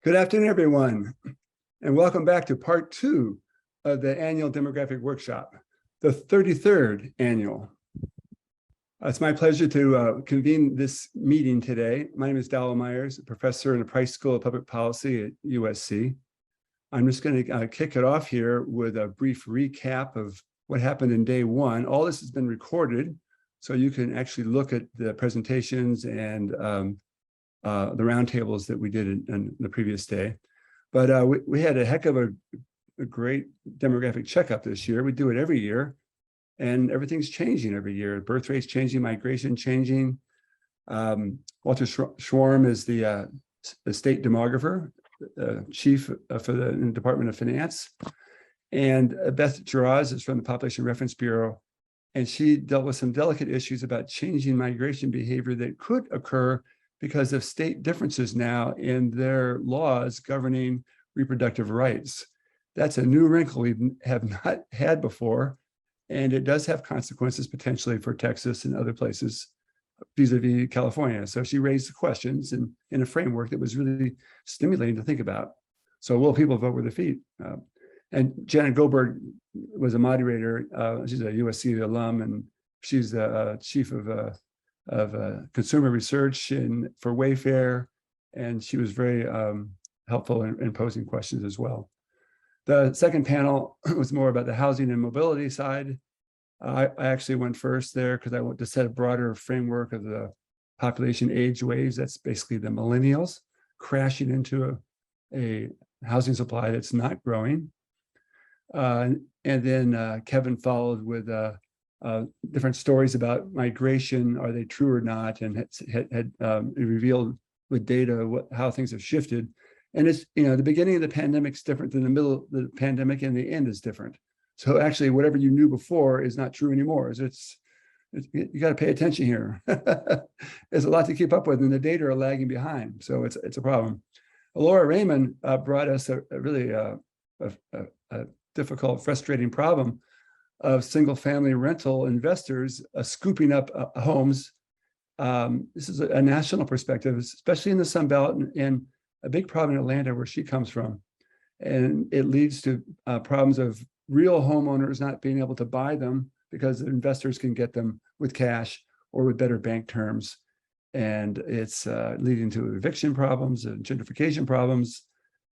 Good afternoon, everyone, and welcome back to part 2 of the annual demographic workshop, the 33rd annual. It's my pleasure to convene this meeting today. My name is Dowell Myers, a professor in the Price School of Public Policy at USC. I'm just going to kick it off here with a brief recap of what happened in day 1. All this has been recorded, so you can actually look at the presentations and the roundtables that we did in the previous day. But we had a heck of a great demographic checkup this year. We do it every year, and everything's changing every year. Birth rates changing, migration changing. Walter Schwarm is the state demographer, chief for the Department of Finance. And Beth Giraz is from the Population Reference Bureau, and she dealt with some delicate issues about changing migration behavior that could occur because of state differences now in their laws governing reproductive rights. That's a new wrinkle we have not had before, and it does have consequences potentially for Texas and other places vis-a-vis California. So she raised the questions in a framework that was really stimulating to think about. So will people vote with their feet? And Janet Goldberg was a moderator. She's a USC alum, and she's the chief of consumer research for Wayfair, and she was very helpful in posing questions as well. The second panel was more about the housing and mobility side. I actually went first there because I want to set a broader framework of the population age waves. That's basically the millennials crashing into a housing supply that's not growing. And then Kevin followed with different stories about migration. Are they true or not? And had revealed with data how things have shifted. And it's, the beginning of the pandemic is different than the middle of the pandemic, and the end is different. So actually, whatever you knew before is not true anymore. You got to pay attention here. There's a lot to keep up with, and the data are lagging behind. So it's a problem. Laura Raymond brought us a really difficult, frustrating problem of single-family rental investors scooping up homes. This is a national perspective, especially in the Sun Belt, and a big problem in Atlanta, where she comes from. And it leads to problems of real homeowners not being able to buy them because the investors can get them with cash or with better bank terms. And it's leading to eviction problems and gentrification problems.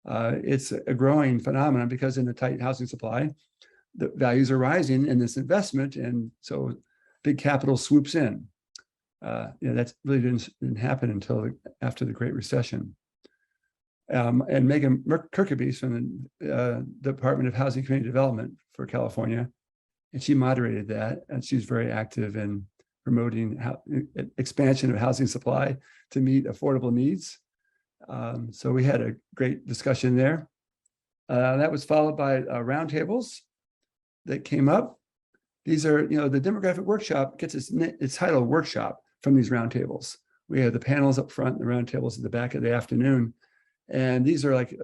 It's a growing phenomenon because in the tight housing supply, the values are rising in this investment, and so big capital swoops in. That really didn't happen until after the Great Recession. And Megan Kirkaby's from the Department of Housing and Community Development for California, and she moderated that, and she's very active in promoting expansion of housing supply to meet affordable needs. So we had a great discussion there. That was followed by roundtables that came up. These are, the demographic workshop gets its title workshop from these roundtables. We have the panels up front, the roundtables at the back of the afternoon. And these are like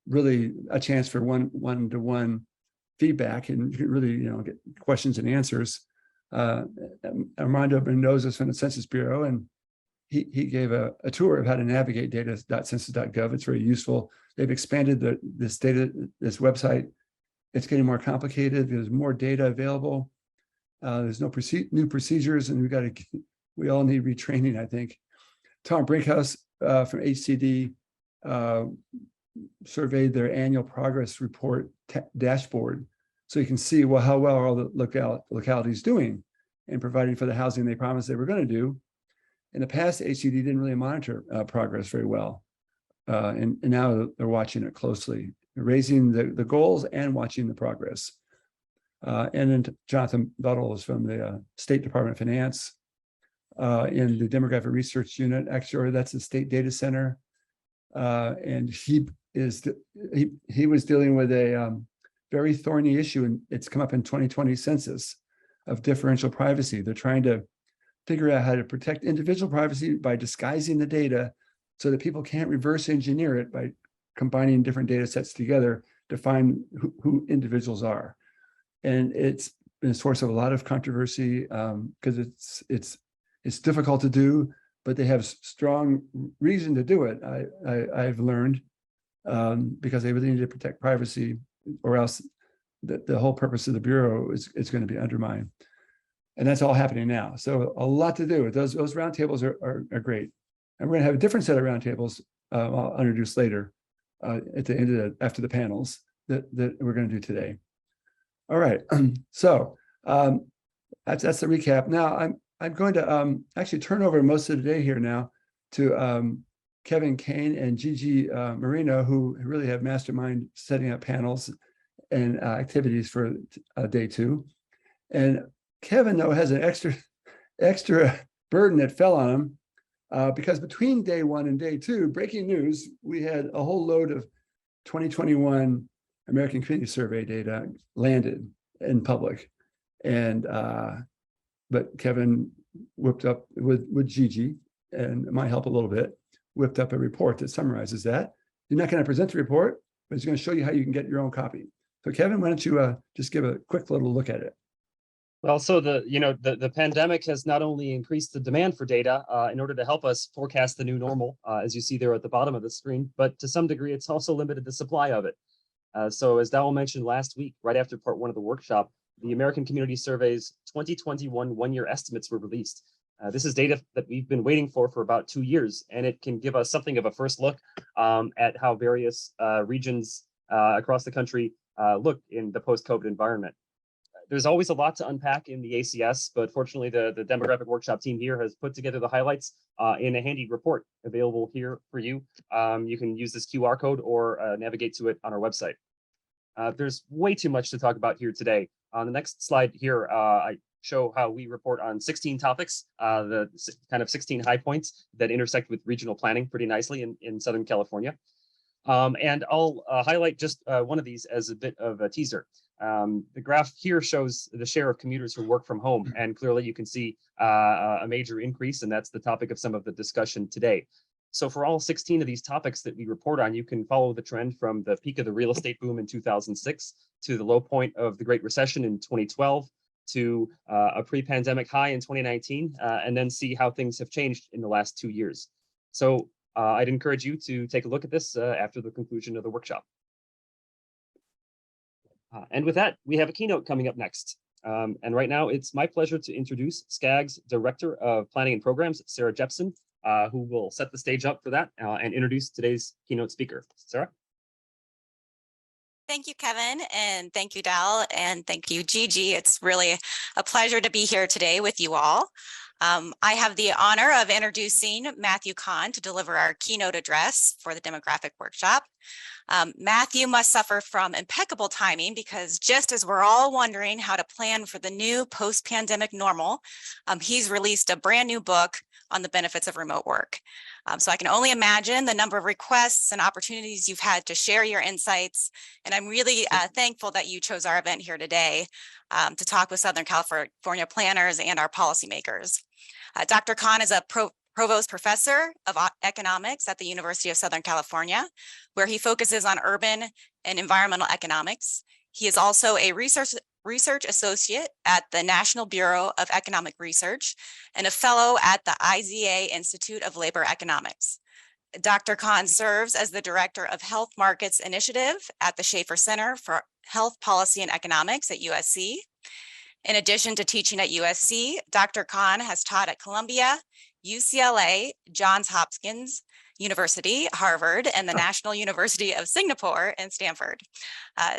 really a chance for one-to-one feedback, and you can really, get questions and answers. Armando Mendoza from the Census Bureau, and he gave a tour of how to navigate data.census.gov. It's very useful. They've expanded this website. It's getting more complicated. There's more data available. There's no new procedures, and we all need retraining, I think. Tom Brinkhouse from HCD surveyed their annual progress report dashboard, so you can see how well are all the localities doing in providing for the housing they promised they were going to do. In the past, HCD didn't really monitor progress very well, and now they're watching it closely, raising the goals and watching the progress. And then Jonathan Buttle is from the State Department of Finance in the Demographic Research Unit. Actually, that's the state data center, and he was dealing with a very thorny issue, and it's come up in 2020 census of differential privacy. They're trying to figure out how to protect individual privacy by disguising the data so that people can't reverse engineer it by combining different data sets together to find who individuals are. And it's been a source of a lot of controversy because it's difficult to do. but they have strong reason to do it. I've learned because they really need to protect privacy, or else the whole purpose of the Bureau is going to be undermined. And that's all happening now. So a lot to do. Those roundtables are great. And we're going to have a different set of roundtables I'll introduce later at the end of after the panels that we're going to do today. All right. So that's the recap. Now I'm going to actually turn over most of the day here now to Kevin Kane and Gigi Marino, who really have mastermind setting up panels and activities for day 2. And Kevin, though, has an extra burden that fell on him because between day 1 and day 2, breaking news, we had a whole load of 2021 American Community Survey data landed in public. And but Kevin whipped up with Gigi and my help a little bit, whipped up a report that summarizes that. You're not going to present the report, but he's going to show you how you can get your own copy. So Kevin, why don't you just give a quick little look at it? Well, so the pandemic has not only increased the demand for data in order to help us forecast the new normal, as you see there at the bottom of the screen, but to some degree, it's also limited the supply of it. So as Dowell mentioned last week, right after part 1 of the workshop, the American Community Survey's 2021 one-year estimates were released. This is data that we've been waiting for about 2 years, and it can give us something of a first look at how various regions across the country look in the post-COVID environment. There's always a lot to unpack in the ACS, but fortunately the demographic workshop team here has put together the highlights in a handy report available here for you. You can use this QR code or navigate to it on our website. There's way too much to talk about here today. On the next slide here, I show how we report on 16 topics, the kind of 16 high points that intersect with regional planning pretty nicely in Southern California. And I'll highlight just one of these as a bit of a teaser. The graph here shows the share of commuters who work from home, and clearly you can see a major increase, and that's the topic of some of the discussion today. So for all 16 of these topics that we report on, you can follow the trend from the peak of the real estate boom in 2006 to the low point of the Great Recession in 2012 to a pre-pandemic high in 2019, and then see how things have changed in the last 2 years. So I'd encourage you to take a look at this after the conclusion of the workshop. And with that, we have a keynote coming up next. And right now, it's my pleasure to introduce SCAG's Director of Planning and Programs, Sarah Jepson, who will set the stage up for that and introduce today's keynote speaker. Sarah? Thank you, Kevin, and thank you, Dal, and thank you, Gigi. It's really a pleasure to be here today with you all. I have the honor of introducing Matthew Kahn to deliver our keynote address for the demographic workshop. Matthew must suffer from impeccable timing because just as we're all wondering how to plan for the new post-pandemic normal, he's released a brand new book on the benefits of remote work. So I can only imagine the number of requests and opportunities you've had to share your insights. And I'm really thankful that you chose our event here today to talk with Southern California planners and our policymakers. Dr. Kahn is a Provost Professor of Economics at the University of Southern California, where he focuses on urban and environmental economics. He is also a research associate at the National Bureau of Economic Research and a fellow at the IZA Institute of Labor Economics. Dr. Kahn serves as the Director of Health Markets Initiative at the Schaefer Center for Health Policy and Economics at USC. In addition to teaching at USC, Dr. Kahn has taught at Columbia, UCLA, Johns Hopkins University, Harvard, and the National University of Singapore and Stanford.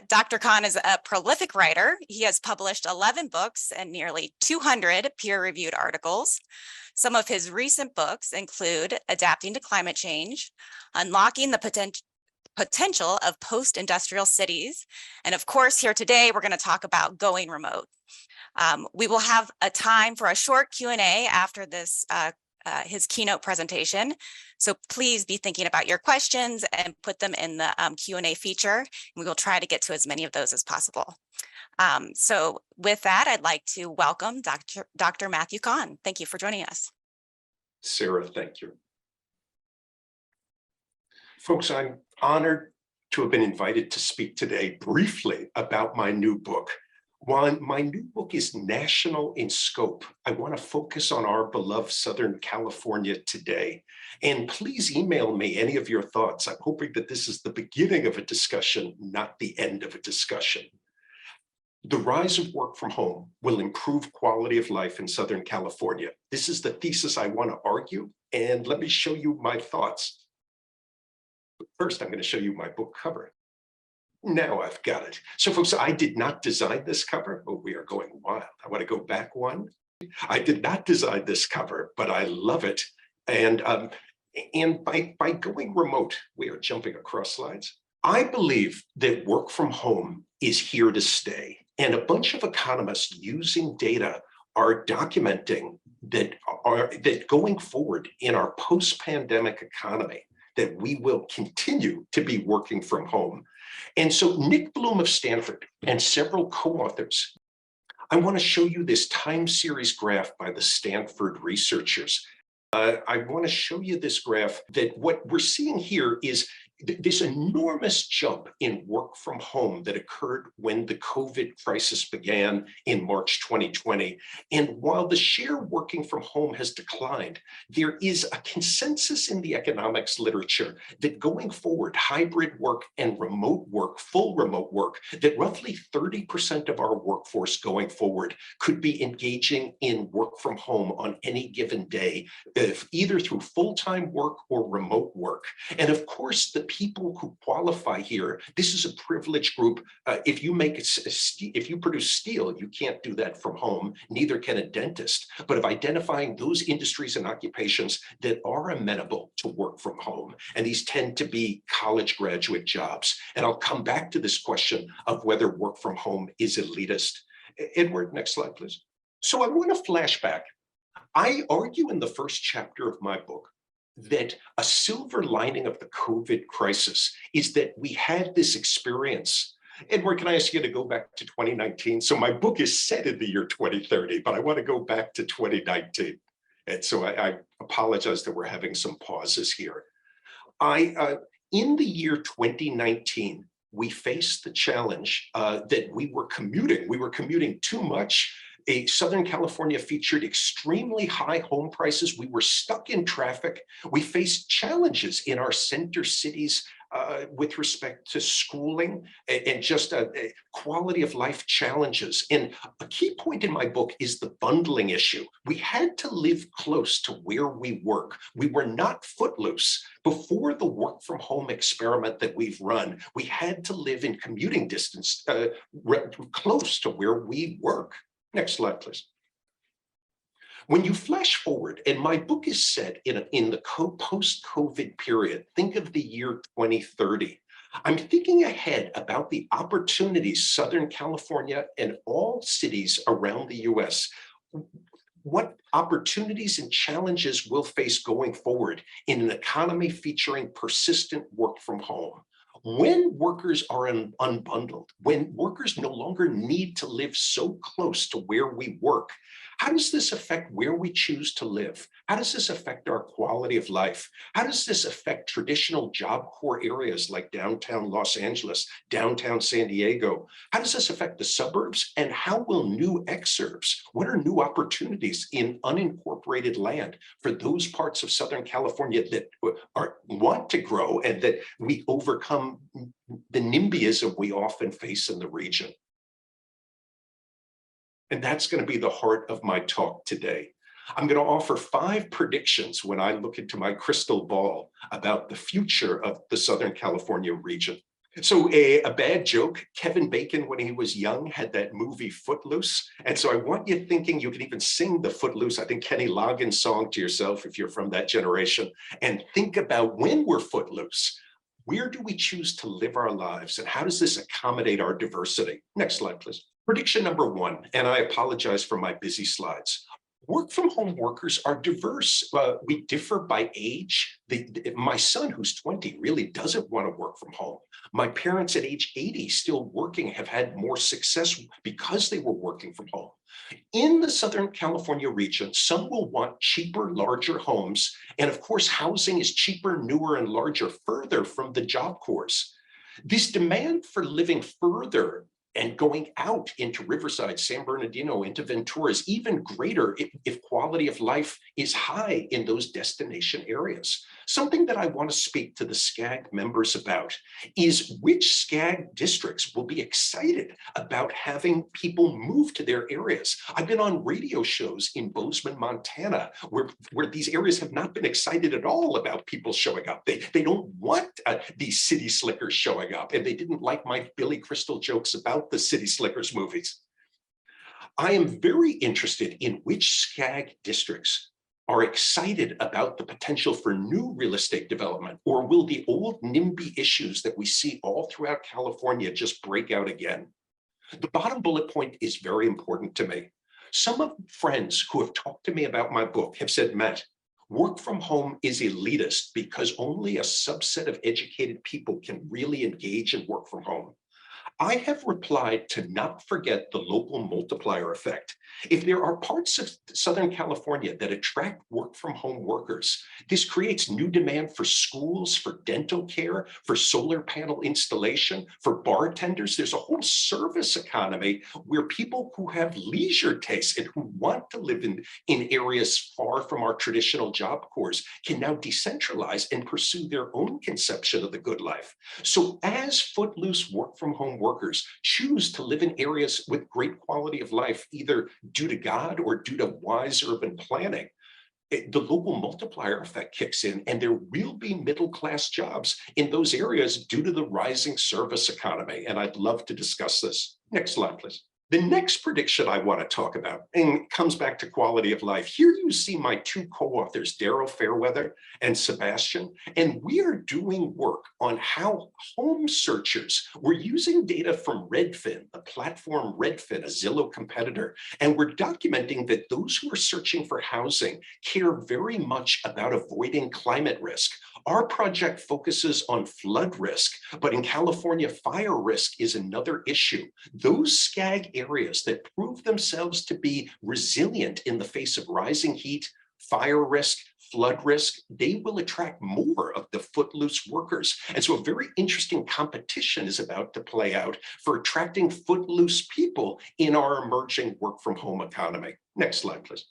Dr. Kahn is a prolific writer. He has published 11 books and nearly 200 peer-reviewed articles. Some of his recent books include Adapting to Climate Change, Unlocking the Potential of Post-Industrial Cities, and of course, here today, we're going to talk about going remote. We will have a time for a short Q&A after this his keynote presentation. So please be thinking about your questions and put them in the Q&A feature. We will try to get to as many of those as possible. So with that, I'd like to welcome Dr. Matthew Kahn. Thank you for joining us. Sarah, thank you. Folks, I'm honored to have been invited to speak today briefly about my new book, While my new book is national in scope, I want to focus on our beloved Southern California today. And please email me any of your thoughts. I'm hoping that this is the beginning of a discussion, not the end of a discussion. The rise of work from home will improve quality of life in Southern California. This is the thesis I want to argue, and let me show you my thoughts. But first, I'm going to show you my book cover. Now I've got it. So folks, I did not design this cover. Oh, we are going wild. I want to go back one. I did not design this cover, but I love it. And by going remote, we are jumping across slides. I believe that work from home is here to stay. And a bunch of economists using data are documenting that going forward in our post-pandemic economy, that we will continue to be working from home. And so Nick Bloom of Stanford and several co-authors, I want to show you this time series graph by the Stanford researchers. I want to show you this graph that what we're seeing here is this enormous jump in work from home that occurred when the COVID crisis began in March 2020. And while the share working from home has declined, there is a consensus in the economics literature that going forward, hybrid work and remote work, full remote work, that roughly 30% of our workforce going forward could be engaging in work from home on any given day, either through full-time work or remote work. And of course, the people who qualify here, this is a privileged group. If you produce steel, you can't do that from home, neither can a dentist, but of identifying those industries and occupations that are amenable to work from home. And these tend to be college graduate jobs. And I'll come back to this question of whether work from home is elitist. Edward, next slide, please. So I want to flash back. I argue in the first chapter of my book that a silver lining of the COVID crisis is that we had this experience. Edward, can I ask you to go back to 2019? So my book is set in the year 2030, but I want to go back to 2019. And so I apologize that we're having some pauses here. In the year 2019, we faced the challenge that we were commuting too much. Southern California featured extremely high home prices. We were stuck in traffic. We faced challenges in our center cities with respect to schooling and just quality of life challenges. And a key point in my book is the bundling issue. We had to live close to where we work. We were not footloose. Before the work from home experiment that we've run, we had to live in commuting distance close to where we work. Next slide, please. When you flash forward, and my book is set in the post-COVID period, think of the year 2030. I'm thinking ahead about the opportunities Southern California and all cities around the US, what opportunities and challenges we'll face going forward in an economy featuring persistent work from home. When workers are unbundled, when workers no longer need to live so close to where we work, how does this affect where we choose to live? How does this affect our quality of life? How does this affect traditional job core areas like downtown Los Angeles, downtown San Diego? How does this affect the suburbs? And how will new exurbs, what are new opportunities in unincorporated land for those parts of Southern California that want to grow and that we overcome the NIMBYism we often face in the region? And that's going to be the heart of my talk today. I'm going to offer 5 predictions when I look into my crystal ball about the future of the Southern California region. So a bad joke, Kevin Bacon, when he was young, had that movie Footloose. And so I want you thinking you can even sing the Footloose, I think Kenny Loggins song to yourself if you're from that generation, and think about when we're footloose. Where do we choose to live our lives and how does this accommodate our diversity? Next slide, please. Prediction number 1, and I apologize for my busy slides. Work from home workers are diverse. We differ by age. My son, who's 20, really doesn't want to work from home. My parents at age 80 still working have had more success because they were working from home. In the Southern California region, some will want cheaper, larger homes. And of course, housing is cheaper, newer, and larger further from the job cores. This demand for living further And going out into Riverside, San Bernardino, into Ventura is even greater if quality of life is high in those destination areas. Something that I want to speak to the SCAG members about is which SCAG districts will be excited about having people move to their areas. I've been on radio shows in Bozeman, Montana, where these areas have not been excited at all about people showing up. They don't want these city slickers showing up, and they didn't like my Billy Crystal jokes about the City Slickers movies. I am very interested in which SCAG districts are excited about the potential for new real estate development, or will the old NIMBY issues that we see all throughout California just break out again? The bottom bullet point is very important to me. Some of friends who have talked to me about my book have said, Matt, work from home is elitist because only a subset of educated people can really engage in work from home. I have replied to not forget the local multiplier effect. If there are parts of Southern California that attract work from home workers, this creates new demand for schools, for dental care, for solar panel installation, for bartenders. There's a whole service economy where people who have leisure tastes and who want to live in areas far from our traditional job corps can now decentralize and pursue their own conception of the good life. So as footloose work from home workers choose to live in areas with great quality of life, either due to God or due to wise urban planning, the local multiplier effect kicks in, and there will be middle-class jobs in those areas due to the rising service economy. And I'd love to discuss this. Next slide, please. The next prediction I want to talk about, and it comes back to quality of life. Here you see my two co-authors, Daryl Fairweather and Sebastian, and we are doing work on how home searchers were using data from Redfin, the platform Redfin, a Zillow competitor, and we're documenting that those who are searching for housing care very much about avoiding climate risk. Our project focuses on flood risk, but in California, fire risk is another issue. Those SCAG areas that prove themselves to be resilient in the face of rising heat, fire risk, flood risk, they will attract more of the footloose workers. And so a very interesting competition is about to play out for attracting footloose people in our emerging work from home economy. Next slide, please.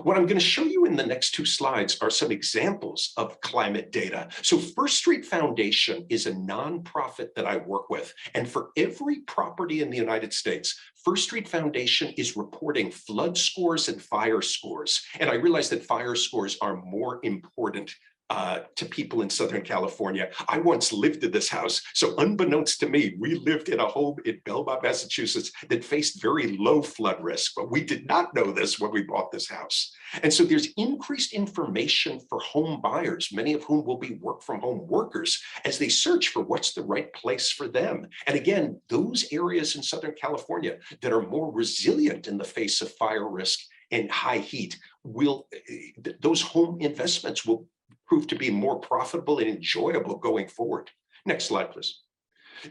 What I'm going to show you in the next two slides are some examples of climate data. So First Street Foundation is a nonprofit that I work with. And for every property in the United States, First Street Foundation is reporting flood scores and fire scores. And I realize that fire scores are more important to people in Southern California. I once lived in this house. So unbeknownst to me, we lived in a home in Belmont, Massachusetts that faced very low flood risk, but we did not know this when we bought this house. And so there's increased information for home buyers, many of whom will be work from home workers, as they search for what's the right place for them. And again, those areas in Southern California that are more resilient in the face of fire risk and high heat those home investments will prove to be more profitable and enjoyable going forward. Next slide, please.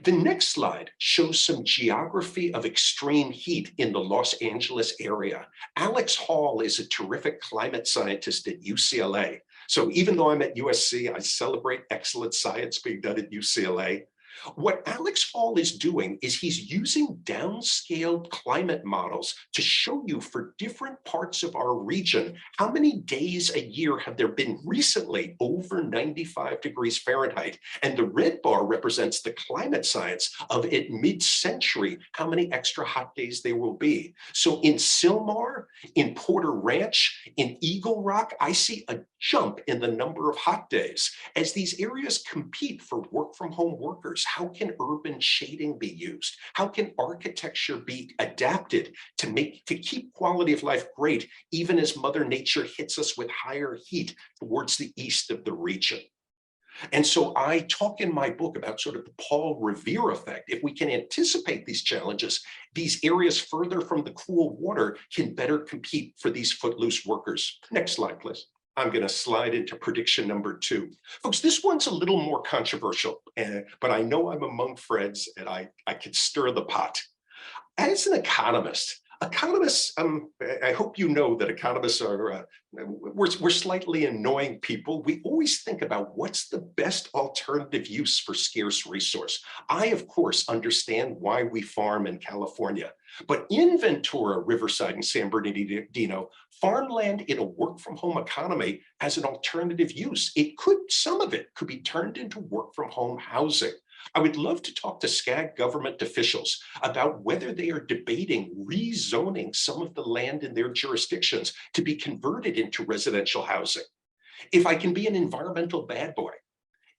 The next slide shows some geography of extreme heat in the Los Angeles area. Alex Hall is a terrific climate scientist at UCLA. So even though I'm at USC, I celebrate excellent science being done at UCLA. What Alex Hall is doing is he's using downscaled climate models to show you for different parts of our region, how many days a year have there been recently over 95 degrees Fahrenheit. And the red bar represents the climate science of at mid-century, how many extra hot days there will be. So in Sylmar, in Porter Ranch, in Eagle Rock, I see a jump in the number of hot days. As these areas compete for work from home workers, how can urban shading be used? How can architecture be adapted to keep quality of life great, even as Mother Nature hits us with higher heat towards the east of the region? And so I talk in my book about sort of the Paul Revere effect. If we can anticipate these challenges, these areas further from the cool water can better compete for these footloose workers. Next slide, please. I'm going to slide into prediction number 2. Folks, this one's a little more controversial, but I know I'm among friends and I could stir the pot. As an economist, Economists, I hope you know that economists are, we're slightly annoying people. We always think about what's the best alternative use for scarce resource. I, of course, understand why we farm in California, but in Ventura, Riverside, and San Bernardino, farmland in a work-from-home economy as an alternative use. Some of it could be turned into work-from-home housing. I would love to talk to SCAG government officials about whether they are debating rezoning some of the land in their jurisdictions to be converted into residential housing. If I can be an environmental bad boy,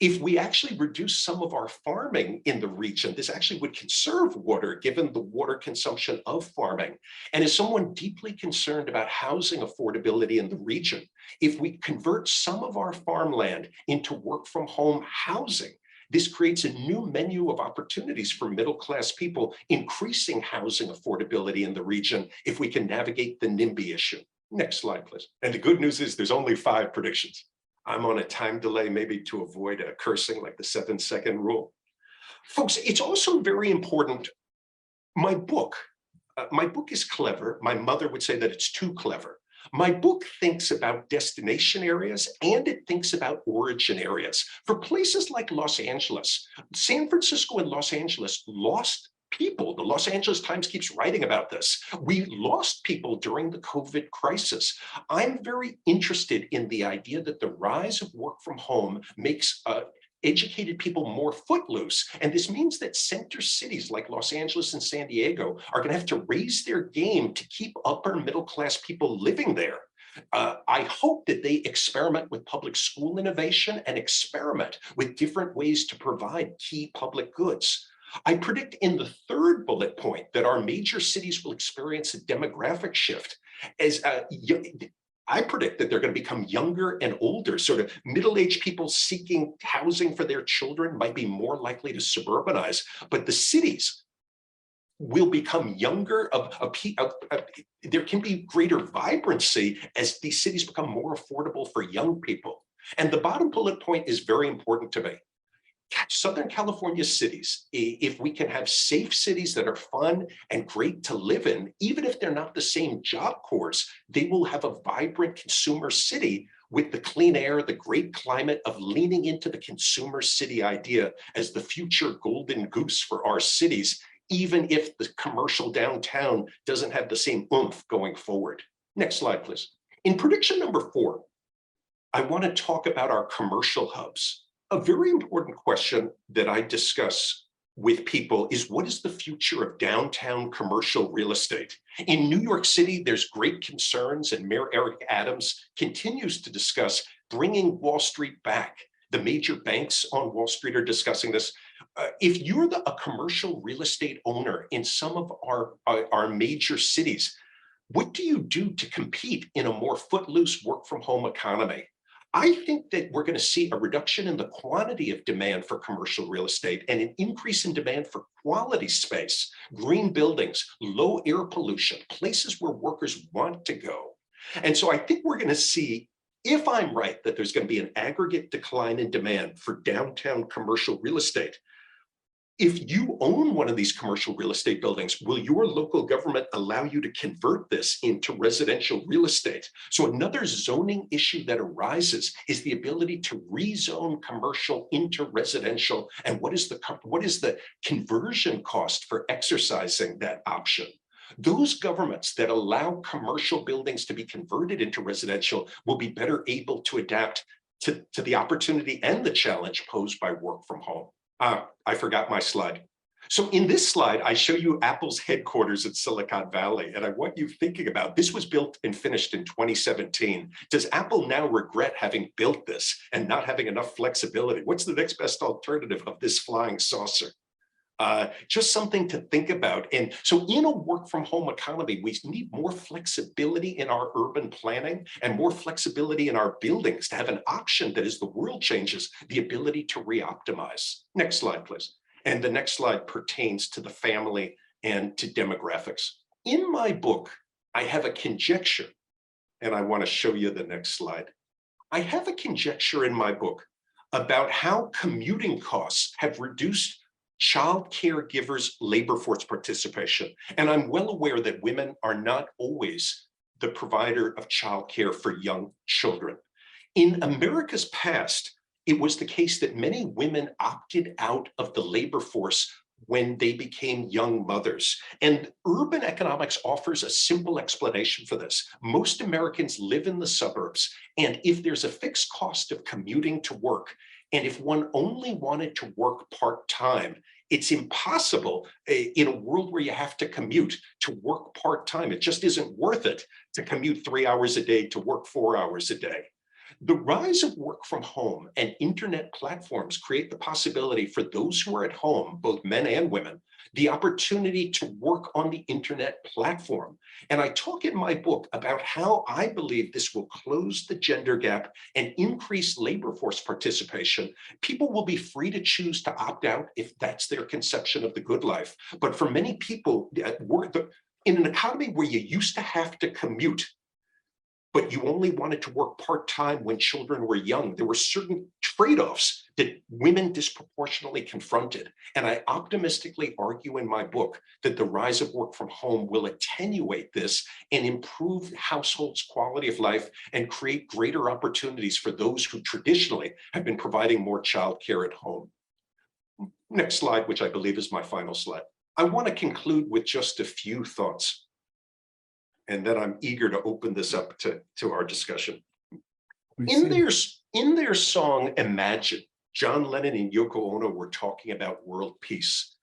if we actually reduce some of our farming in the region, this actually would conserve water given the water consumption of farming. And as someone deeply concerned about housing affordability in the region, if we convert some of our farmland into work from home housing, this creates a new menu of opportunities for middle-class people, increasing housing affordability in the region if we can navigate the NIMBY issue. Next slide, please. And the good news is there's only 5 predictions. I'm on a time delay, maybe to avoid cursing like the 7-second rule. Folks, it's also very important. My book is clever. My mother would say that it's too clever. My book thinks about destination areas and it thinks about origin areas. For places like Los Angeles, San Francisco and Los Angeles lost people. The Los Angeles Times keeps writing about this. We lost people during the COVID crisis. I'm very interested in the idea that the rise of work from home makes educated people more footloose. And this means that center cities like Los Angeles and San Diego are going to have to raise their game to keep upper middle class people living there. I hope that they experiment with public school innovation and experiment with different ways to provide key public goods. I predict in the 3rd bullet point that our major cities will experience a demographic shift as I predict that they're going to become younger and older, sort of middle-aged people seeking housing for their children might be more likely to suburbanize, but the cities will become younger. There can be greater vibrancy as these cities become more affordable for young people. And the bottom bullet point is very important to me. Southern California cities, if we can have safe cities that are fun and great to live in, even if they're not the same job corps, they will have a vibrant consumer city with the clean air, the great climate of leaning into the consumer city idea as the future golden goose for our cities, even if the commercial downtown doesn't have the same oomph going forward. Next slide, please. In prediction number 4, I want to talk about our commercial hubs. A very important question that I discuss with people is, what is the future of downtown commercial real estate? In New York City, there's great concerns, and Mayor Eric Adams continues to discuss bringing Wall Street back. The major banks on Wall Street are discussing this. If you're a commercial real estate owner in some of our major cities, what do you do to compete in a more footloose work from home economy? I think that we're going to see a reduction in the quantity of demand for commercial real estate and an increase in demand for quality space, green buildings, low air pollution, places where workers want to go. And so I think we're going to see, if I'm right, that there's going to be an aggregate decline in demand for downtown commercial real estate. If you own one of these commercial real estate buildings, will your local government allow you to convert this into residential real estate? So another zoning issue that arises is the ability to rezone commercial into residential. And what is the conversion cost for exercising that option? Those governments that allow commercial buildings to be converted into residential will be better able to adapt to the opportunity and the challenge posed by work from home. I forgot my slide. So in this slide, I show you Apple's headquarters at Silicon Valley, and I want you thinking about, this was built and finished in 2017. Does Apple now regret having built this and not having enough flexibility? What's the next best alternative of this flying saucer? Just something to think about. And so in a work from home economy, we need more flexibility in our urban planning and more flexibility in our buildings to have an option that, as the world changes, the ability to re-optimize. Next slide, please. And the next slide pertains to the family and to demographics. In my book, I have a conjecture, and I want to show you the next slide. I have a conjecture in my book about how commuting costs have reduced child caregivers' labor force participation. And I'm well aware that women are not always the provider of child care for young children. In America's past, it was the case that many women opted out of the labor force when they became young mothers. And urban economics offers a simple explanation for this. Most Americans live in the suburbs, and if there's a fixed cost of commuting to work, and if one only wanted to work part-time, it's impossible in a world where you have to commute to work part-time. It just isn't worth it to commute 3 hours a day to work 4 hours a day. The rise of work from home and internet platforms create the possibility for those who are at home, both men and women, the opportunity to work on the internet platform. And I talk in my book about how I believe this will close the gender gap and increase labor force participation. People will be free to choose to opt out if that's their conception of the good life. But for many people, in an economy where you used to have to commute, but you only wanted to work part-time when children were young, there were certain trade-offs that women disproportionately confronted. And I optimistically argue in my book that the rise of work from home will attenuate this and improve households' quality of life and create greater opportunities for those who traditionally have been providing more childcare at home. Next slide, which I believe is my final slide. I want to conclude with just a few thoughts, and then I'm eager to open this up to our discussion. In their song, Imagine, John Lennon and Yoko Ono were talking about world peace.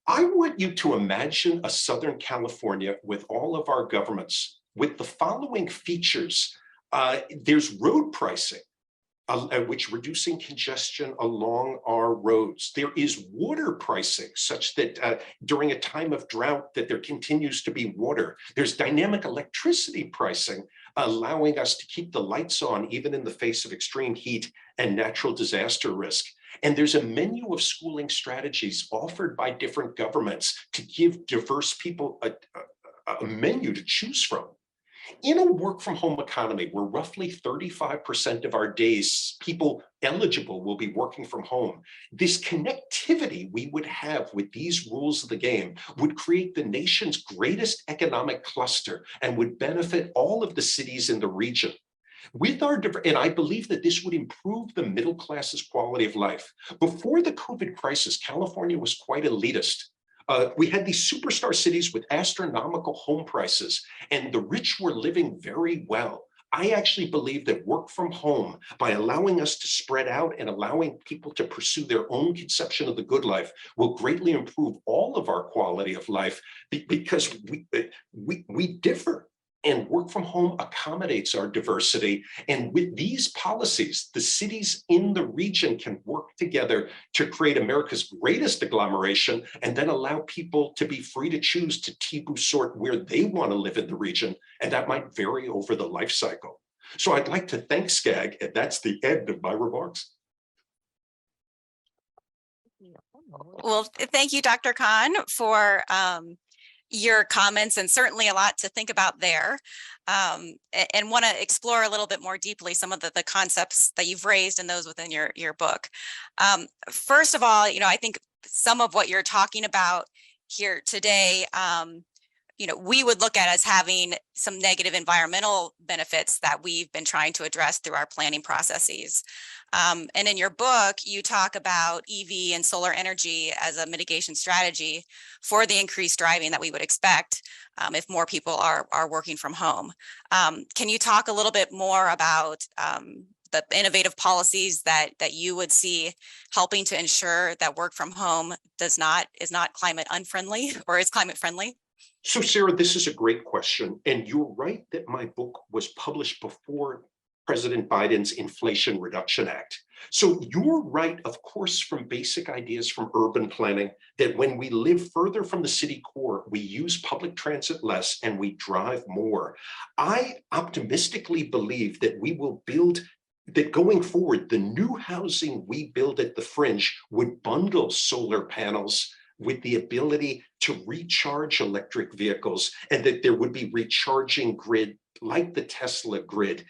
I want you to imagine a Southern California with all of our governments with the following features. There's road pricing, which reducing congestion along our roads. There is water pricing such that during a time of drought that there continues to be water. There's dynamic electricity pricing, allowing us to keep the lights on even in the face of extreme heat and natural disaster risk. And there's a menu of schooling strategies offered by different governments to give diverse people a menu to choose from. In a work from home economy where roughly 35% of our days people eligible will be working from home, this connectivity we would have with these rules of the game would create the nation's greatest economic cluster and would benefit all of the cities in the region. And I believe that this would improve the middle class's quality of life. Before the COVID crisis, California was quite elitist. We had these superstar cities with astronomical home prices, and the rich were living very well. I actually believe that work from home, by allowing us to spread out and allowing people to pursue their own conception of the good life, will greatly improve all of our quality of life because we differ. And work from home accommodates our diversity. And with these policies, the cities in the region can work together to create America's greatest agglomeration and then allow people to be free to choose to Tibu sort where they want to live in the region. And that might vary over the life cycle. So I'd like to thank SCAG, and that's the end of my remarks. Well, thank you, Dr. Kahn, for your comments, and certainly a lot to think about there, and want to explore a little bit more deeply some of the concepts that you've raised and those within your book. First of all, I think some of what you're talking about here today, we would look at as having some negative environmental benefits that we've been trying to address through our planning processes. And in your book, you talk about EV and solar energy as a mitigation strategy for the increased driving that we would expect if more people are working from home. Can you talk a little bit more about the innovative policies that you would see helping to ensure that work from home is not climate unfriendly or is climate friendly? So Sarah, this is a great question. And you're right that my book was published before President Biden's Inflation Reduction Act. So you're right, of course, from basic ideas from urban planning, that when we live further from the city core, we use public transit less and we drive more. I optimistically believe that we will build, that going forward, the new housing we build at the fringe would bundle solar panels with the ability to recharge electric vehicles, and that there would be recharging grid like the Tesla grid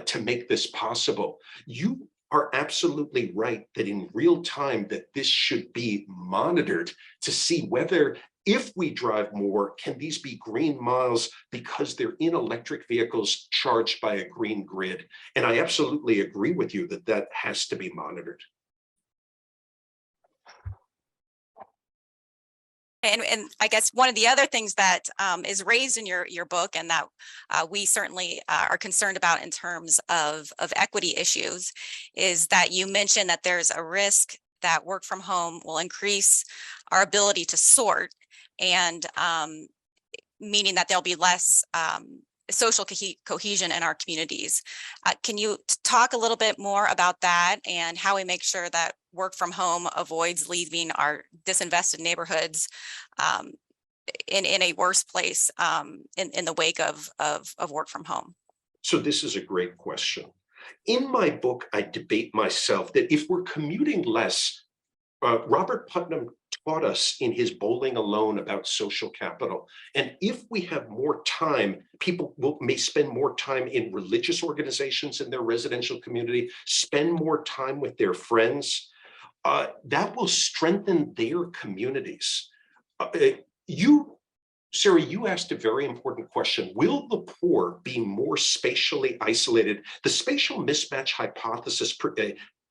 to make this possible. are absolutely right that in real time that this should be monitored to see whether, if we drive more, can these be green miles because they're in electric vehicles charged by a green grid? And I absolutely agree with you that that has to be monitored. And I guess one of the other things that is raised in your book, and that we certainly are concerned about in terms of equity issues, is that you mentioned that there's a risk that work from home will increase our ability to sort, and meaning that there'll be less social cohesion in our communities. Can you talk a little bit more about that and how we make sure that work from home avoids leaving our disinvested neighborhoods in a worse place in the wake of work from home? So this is a great question. In my book, I debate myself that if we're commuting less, Robert Putnam taught us in his Bowling Alone about social capital. And if we have more time, people may spend more time in religious organizations in their residential community, spend more time with their friends. That will strengthen their communities. Sarah, you asked a very important question. Will the poor be more spatially isolated? The spatial mismatch hypothesis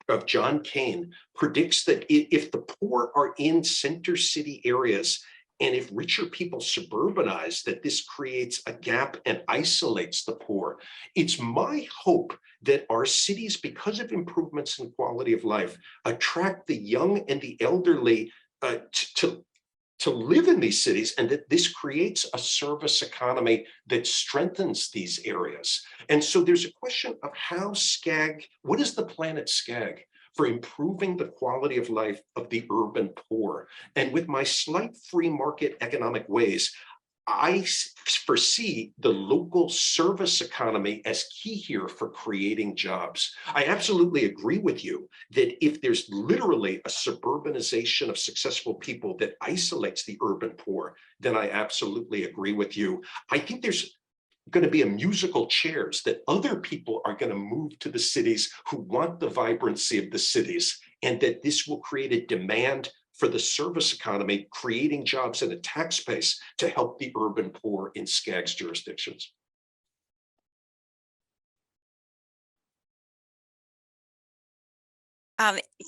of John Kahn predicts that if the poor are in center city areas, and if richer people suburbanize, that this creates a gap and isolates the poor. It's my hope that our cities, because of improvements in quality of life, attract the young and the elderly to live in these cities, and that this creates a service economy that strengthens these areas. And so there's a question of how SCAG, what is the plan at SCAG for improving the quality of life of the urban poor? And with my slight free market economic ways, I foresee the local service economy as key here for creating jobs. I absolutely agree with you that if there's literally a suburbanization of successful people that isolates the urban poor, then I absolutely agree with you. I think there's going to be a musical chairs that other people are going to move to the cities who want the vibrancy of the cities, and that this will create a demand for the service economy, creating jobs and a tax base to help the urban poor in SCAG's jurisdictions.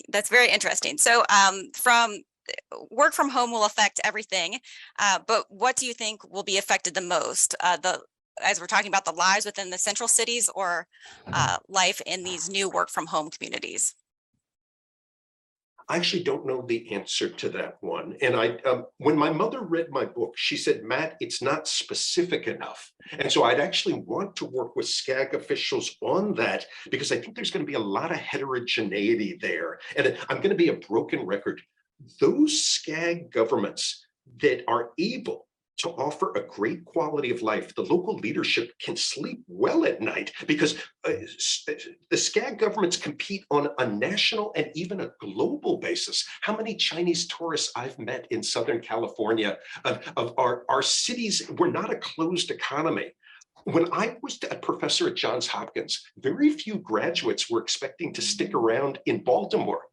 That's very interesting. So from work from home will affect everything, but what do you think will be affected the most? As we're talking about the lives within the central cities, or life in these new work from home communities? I actually don't know the answer to that one. And when my mother read my book, she said, Matt, it's not specific enough. And so I'd actually want to work with SCAG officials on that, because I think there's going to be a lot of heterogeneity there. And I'm going to be a broken record. Those SCAG governments that are able to offer a great quality of life, the local leadership can sleep well at night, because the SCAG governments compete on a national and even a global basis. How many Chinese tourists I've met in Southern California of our cities? We're not a closed economy. When I was a professor at Johns Hopkins, very few graduates were expecting to stick around in Baltimore.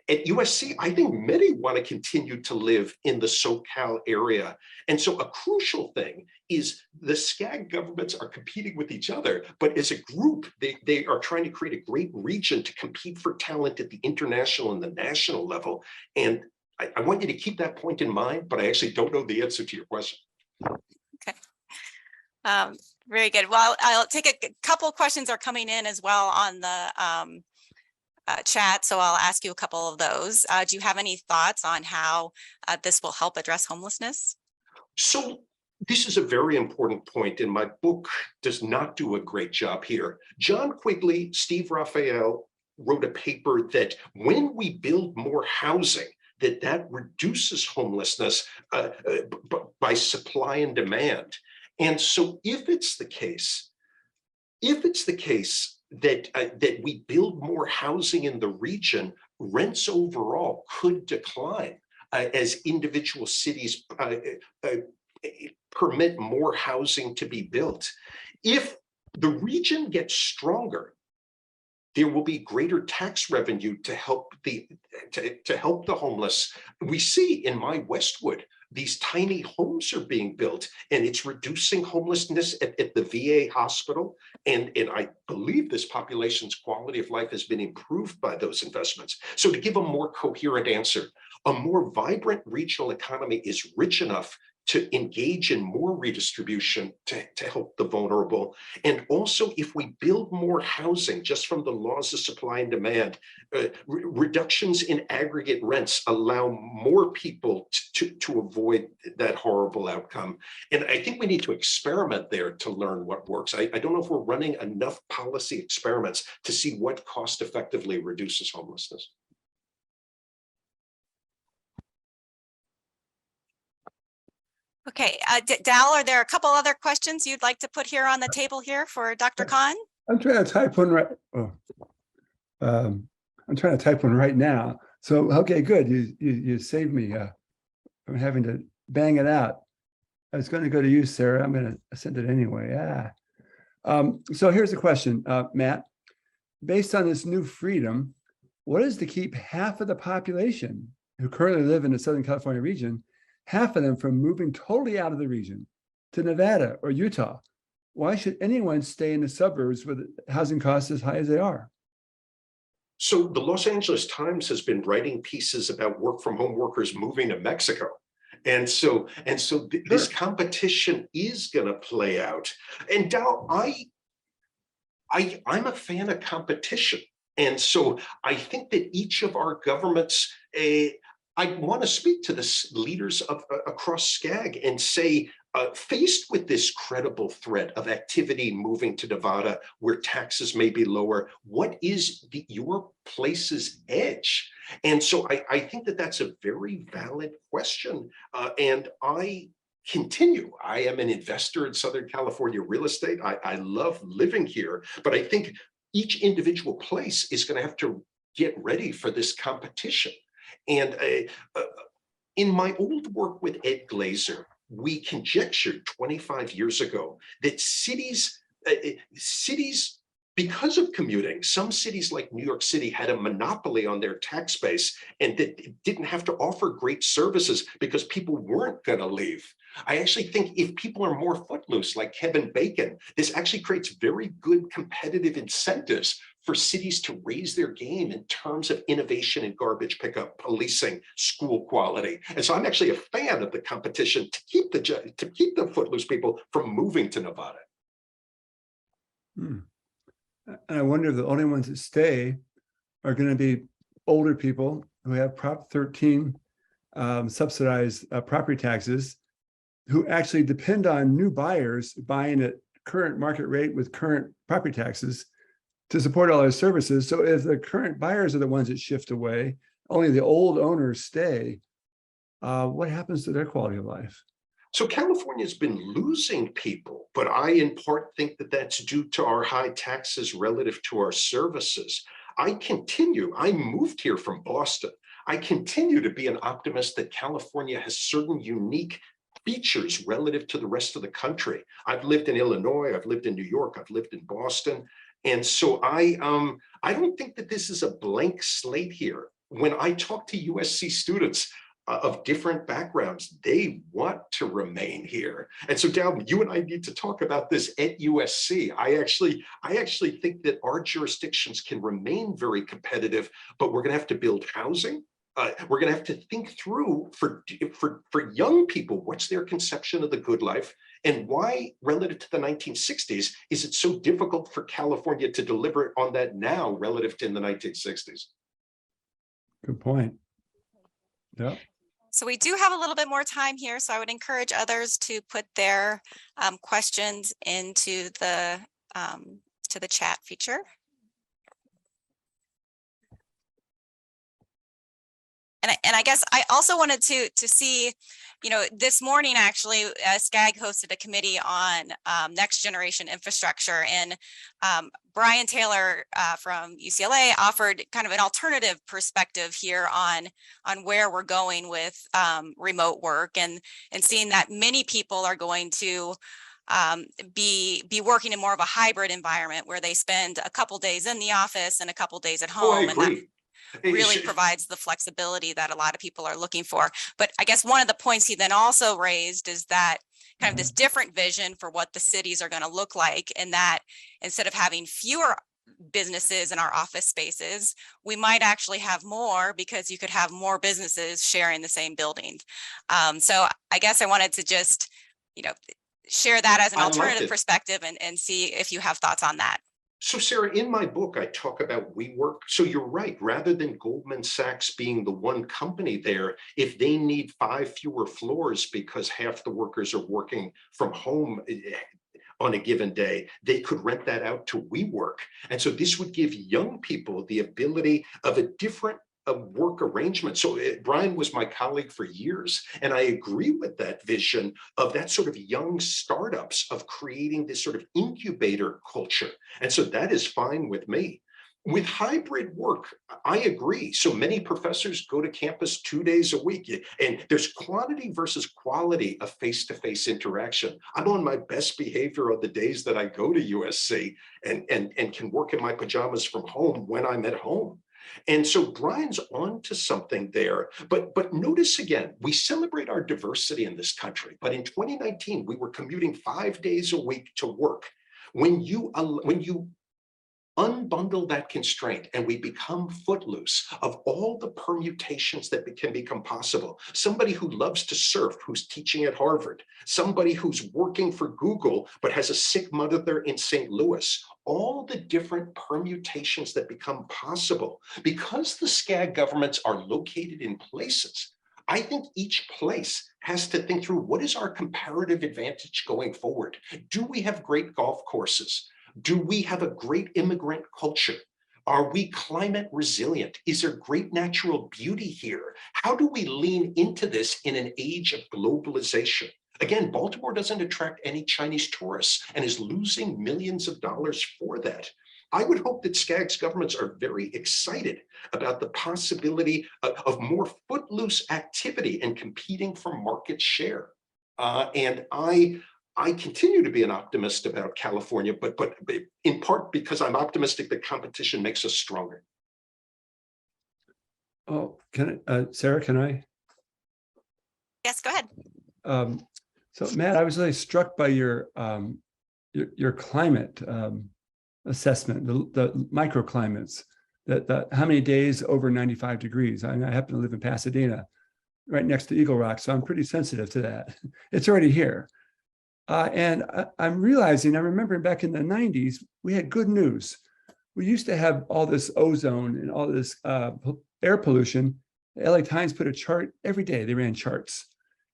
At USC, I think many want to continue to live in the SoCal area. And so a crucial thing is the SCAG governments are competing with each other, but as a group, they are trying to create a great region to compete for talent at the international and the national level. And I want you to keep that point in mind, but I actually don't know the answer to your question. Okay. Very good. Well, I'll take a couple of questions are coming in as well on the chat, so I'll ask you a couple of those. Do you have any thoughts on how this will help address homelessness? So this is a very important point, and my book does not do a great job here. John Quigley, Steve Raphael wrote a paper that when we build more housing, that reduces homelessness by supply and demand. And so if it's the case that we build more housing in the region, rents overall could decline as individual cities permit more housing to be built. If the region gets stronger, There will be greater tax revenue to help the homeless. We see in my Westwood, these tiny homes are being built, and it's reducing homelessness at the VA hospital. And I believe this population's quality of life has been improved by those investments. So to give a more coherent answer, a more vibrant regional economy is rich enough to engage in more redistribution to help the vulnerable. And also, if we build more housing just from the laws of supply and demand, reductions in aggregate rents allow more people to avoid that horrible outcome. And I think we need to experiment there to learn what works. I don't know if we're running enough policy experiments to see what cost effectively reduces homelessness. Okay, Dal, are there a couple other questions you'd like to put here on the table here for Dr. Kahn? I'm trying to type one right. I'm trying to type one right now. So, okay, good. You saved me from having to bang it out. I was going to go to you, Sarah. I'm going to send it anyway. So here's the question, Matt. Based on this new freedom, what is to keep half of the population who currently live in the Southern California region, half of them from moving totally out of the region to Nevada or Utah? Why should anyone stay in the suburbs with housing costs as high as they are? So the Los Angeles Times has been writing pieces about work from home workers moving to Mexico. And so this competition is going to play out. And Dal, I'm a fan of competition. And so I think that each of our governments, I want to speak to the leaders across SCAG and say, faced with this credible threat of activity moving to Nevada where taxes may be lower, what is your place's edge? And so I think that that's a very valid question. And I continue. I am an investor in Southern California real estate. I love living here, but I think each individual place is going to have to get ready for this competition. And in my old work with Ed Glazer, we conjectured 25 years ago that cities, because of commuting, some cities like New York City had a monopoly on their tax base and that didn't have to offer great services because people weren't going to leave. I actually think if people are more footloose, like Kevin Bacon, this actually creates very good competitive incentives for cities to raise their game in terms of innovation in garbage pickup, policing, school quality. And so I'm actually a fan of the competition to keep the footloose people from moving to Nevada. And I wonder if the only ones that stay are going to be older people who have Prop 13 subsidized property taxes, who actually depend on new buyers buying at current market rate with current property taxes to support all their services. So if the current buyers are the ones that shift away, only the old owners stay, what happens to their quality of life? So California's been losing people, but I in part think that that's due to our high taxes relative to our services. I moved here from Boston. I continue to be an optimist that California has certain unique features relative to the rest of the country. I've lived in Illinois, I've lived in New York, I've lived in Boston. And so I don't think that this is a blank slate here. When I talk to USC students of different backgrounds, they want to remain here. And so Dal, you and I need to talk about this at USC. I actually think that our jurisdictions can remain very competitive, but we're going to have to build housing. We're going to have to think through for young people, what's their conception of the good life, and why, relative to the 1960s, is it so difficult for California to deliver on that now relative to in the 1960s? Good point. Yeah. So we do have a little bit more time here, so I would encourage others to put their questions into the to the chat feature. And I guess I also wanted to see, this morning actually, SCAG hosted a committee on next generation infrastructure, and Brian Taylor from UCLA offered kind of an alternative perspective here on where we're going with remote work and seeing that many people are going to be working in more of a hybrid environment where they spend a couple days in the office and a couple days at Oh, I home. And that agree. really provides the flexibility that a lot of people are looking for. But I guess one of the points he then also raised is that kind of this different vision for what the cities are going to look like, and that instead of having fewer businesses in our office spaces, we might actually have more, because you could have more businesses sharing the same building. So I guess I wanted to just, share that as an alternative perspective and see if you have thoughts on that. So Sarah, in my book, I talk about WeWork. So you're right, rather than Goldman Sachs being the one company there, if they need 5 fewer floors because half the workers are working from home on a given day, they could rent that out to WeWork. And so this would give young people the ability of a different work arrangement. So Brian was my colleague for years, and I agree with that vision of that sort of young startups, of creating this sort of incubator culture. And so that is fine with me. With hybrid work, I agree. So many professors go to campus 2 days a week, and there's quantity versus quality of face-to-face interaction. I'm on my best behavior on the days that I go to USC and can work in my pajamas from home when I'm at home. And so Brian's on to something there. But notice again, we celebrate our diversity in this country. But in 2019, we were commuting 5 days a week to work. When you unbundle that constraint and we become footloose of all the permutations that can become possible. Somebody who loves to surf, who's teaching at Harvard, somebody who's working for Google, but has a sick mother in St. Louis, all the different permutations that become possible. Because the SCAG governments are located in places, I think each place has to think through, what is our comparative advantage going forward? Do we have great golf courses? Do we have a great immigrant culture? Are we climate resilient? Is there great natural beauty here? How do we lean into this in an age of globalization? Again, Baltimore doesn't attract any Chinese tourists and is losing millions of dollars for that. I would hope that SCAG's governments are very excited about the possibility of more footloose activity and competing for market share. And I continue to be an optimist about California, but in part because I'm optimistic that competition makes us stronger. Oh, Sarah, can I? Yes, go ahead. So Matt, I was really struck by your climate assessment, the microclimates, that how many days over 95 degrees. I happen to live in Pasadena, right next to Eagle Rock, so I'm pretty sensitive to that. It's already here. And I'm realizing, I'm remembering back in the 90s, we had good news. We used to have all this ozone and all this air pollution. The LA Times put a chart every day. They ran charts,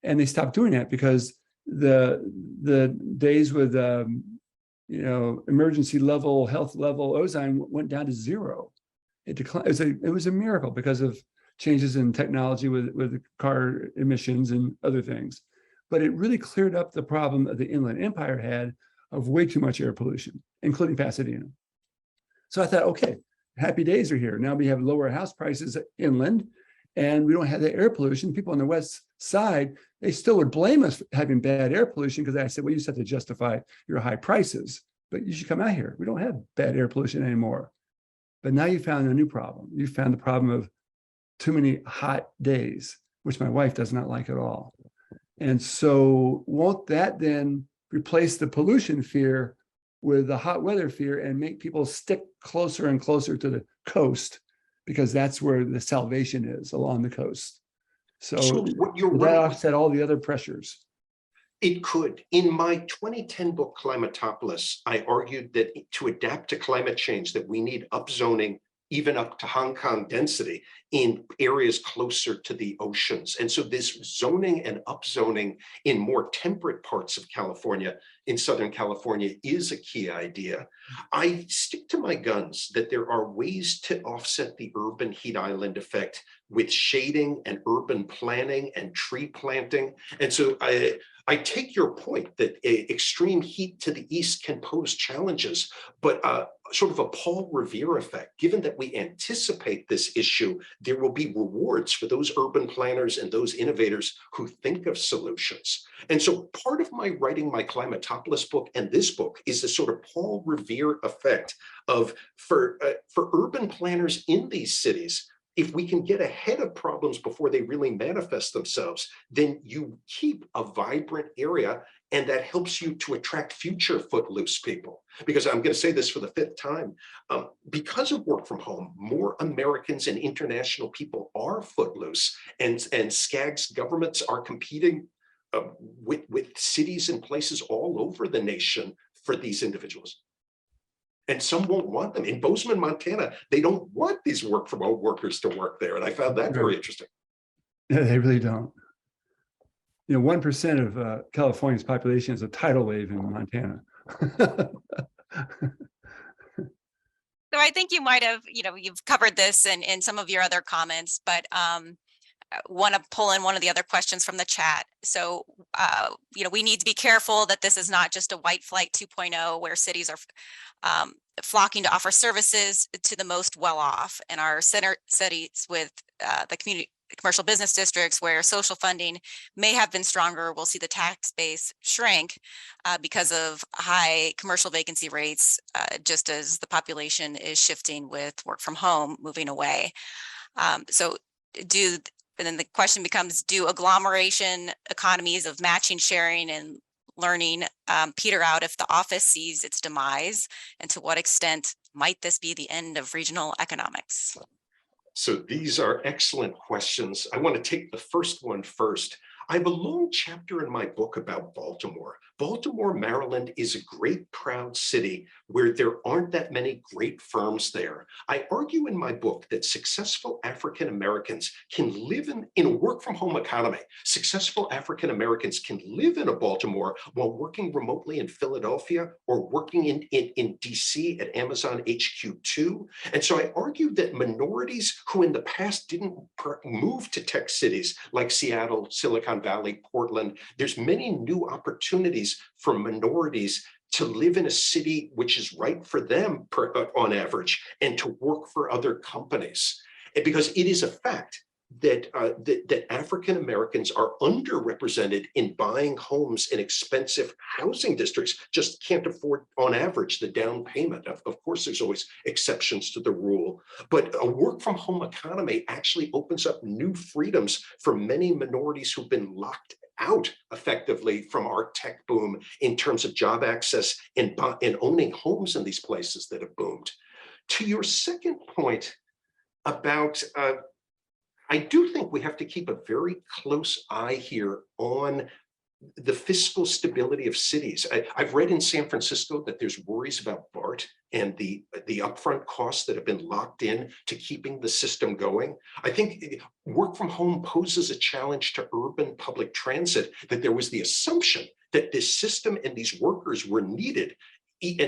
and they stopped doing that because the days with emergency level, health level ozone went down to 0. It declined. It was a miracle because of changes in technology with car emissions and other things. But it really cleared up the problem that the Inland Empire had of way too much air pollution, including Pasadena. So I thought, okay, happy days are here. Now we have lower house prices inland, and we don't have the air pollution. People on the west side, they still would blame us for having bad air pollution, because I said, well, you just have to justify your high prices, but you should come out here. We don't have bad air pollution anymore. But now you found a new problem. You found the problem of too many hot days, which my wife does not like at all. And so won't that then replace the pollution fear with the hot weather fear and make people stick closer and closer to the coast, because that's where the salvation is, along the coast? So you're that right. offset all the other pressures. It could. In my 2010 book, Climatopolis, I argued that to adapt to climate change, that we need upzoning, even up to Hong Kong density, in areas closer to the oceans. And so this zoning and upzoning in more temperate parts of California, in Southern California, is a key idea. I stick to my guns that there are ways to offset the urban heat island effect with shading and urban planning and tree planting. And so I take your point that extreme heat to the east can pose challenges, but sort of a Paul Revere effect. Given that we anticipate this issue, there will be rewards for those urban planners and those innovators who think of solutions. And so part of my writing my Climatopolis Topless book and this book is the sort of Paul Revere effect of for urban planners in these cities. If we can get ahead of problems before they really manifest themselves, then you keep a vibrant area, and that helps you to attract future footloose people. Because I'm going to say this for the 5th time, because of work from home, more Americans and international people are footloose, and SCAG's governments are competing with cities and places all over the nation for these individuals. And some won't want them. In Bozeman, Montana, they don't want these work from home workers to work there. And I found that very interesting. Yeah, they really don't. 1% of California's population is a tidal wave in Montana. So I think you might have, you've covered this in some of your other comments, but want to pull in one of the other questions from the chat. So, we need to be careful that this is not just a white flight 2.0 where cities are flocking to offer services to the most well-off, and our center cities with the commercial business districts where social funding may have been stronger, we'll see the tax base shrink because of high commercial vacancy rates, just as the population is shifting with work from home, moving away. And then the question becomes, do agglomeration economies of matching, sharing, and learning peter out if the office sees its demise? And to what extent might this be the end of regional economics? So these are excellent questions. I want to take the first one first. I have a long chapter in my book about Baltimore. Baltimore, Maryland is a great, proud city where there aren't that many great firms there. I argue in my book that successful African Americans can live in a work from home economy. Successful African Americans can live in a Baltimore while working remotely in Philadelphia or working in DC at Amazon HQ2. And so I argue that minorities who in the past didn't move to tech cities like Seattle, Silicon Valley, Portland, there's many new opportunities for minorities to live in a city which is right for them on average, and to work for other companies. And because it is a fact that that African Americans are underrepresented in buying homes in expensive housing districts, just can't afford on average the down payment. Of course, there's always exceptions to the rule, but a work from home economy actually opens up new freedoms for many minorities who've been locked out effectively from our tech boom in terms of job access and owning homes in these places that have boomed. To your second point about, I do think we have to keep a very close eye here on the fiscal stability of cities. I've read in San Francisco that there's worries about BART and the upfront costs that have been locked in to keeping the system going. I think work from home poses a challenge to urban public transit, that there was the assumption that this system and these workers were needed,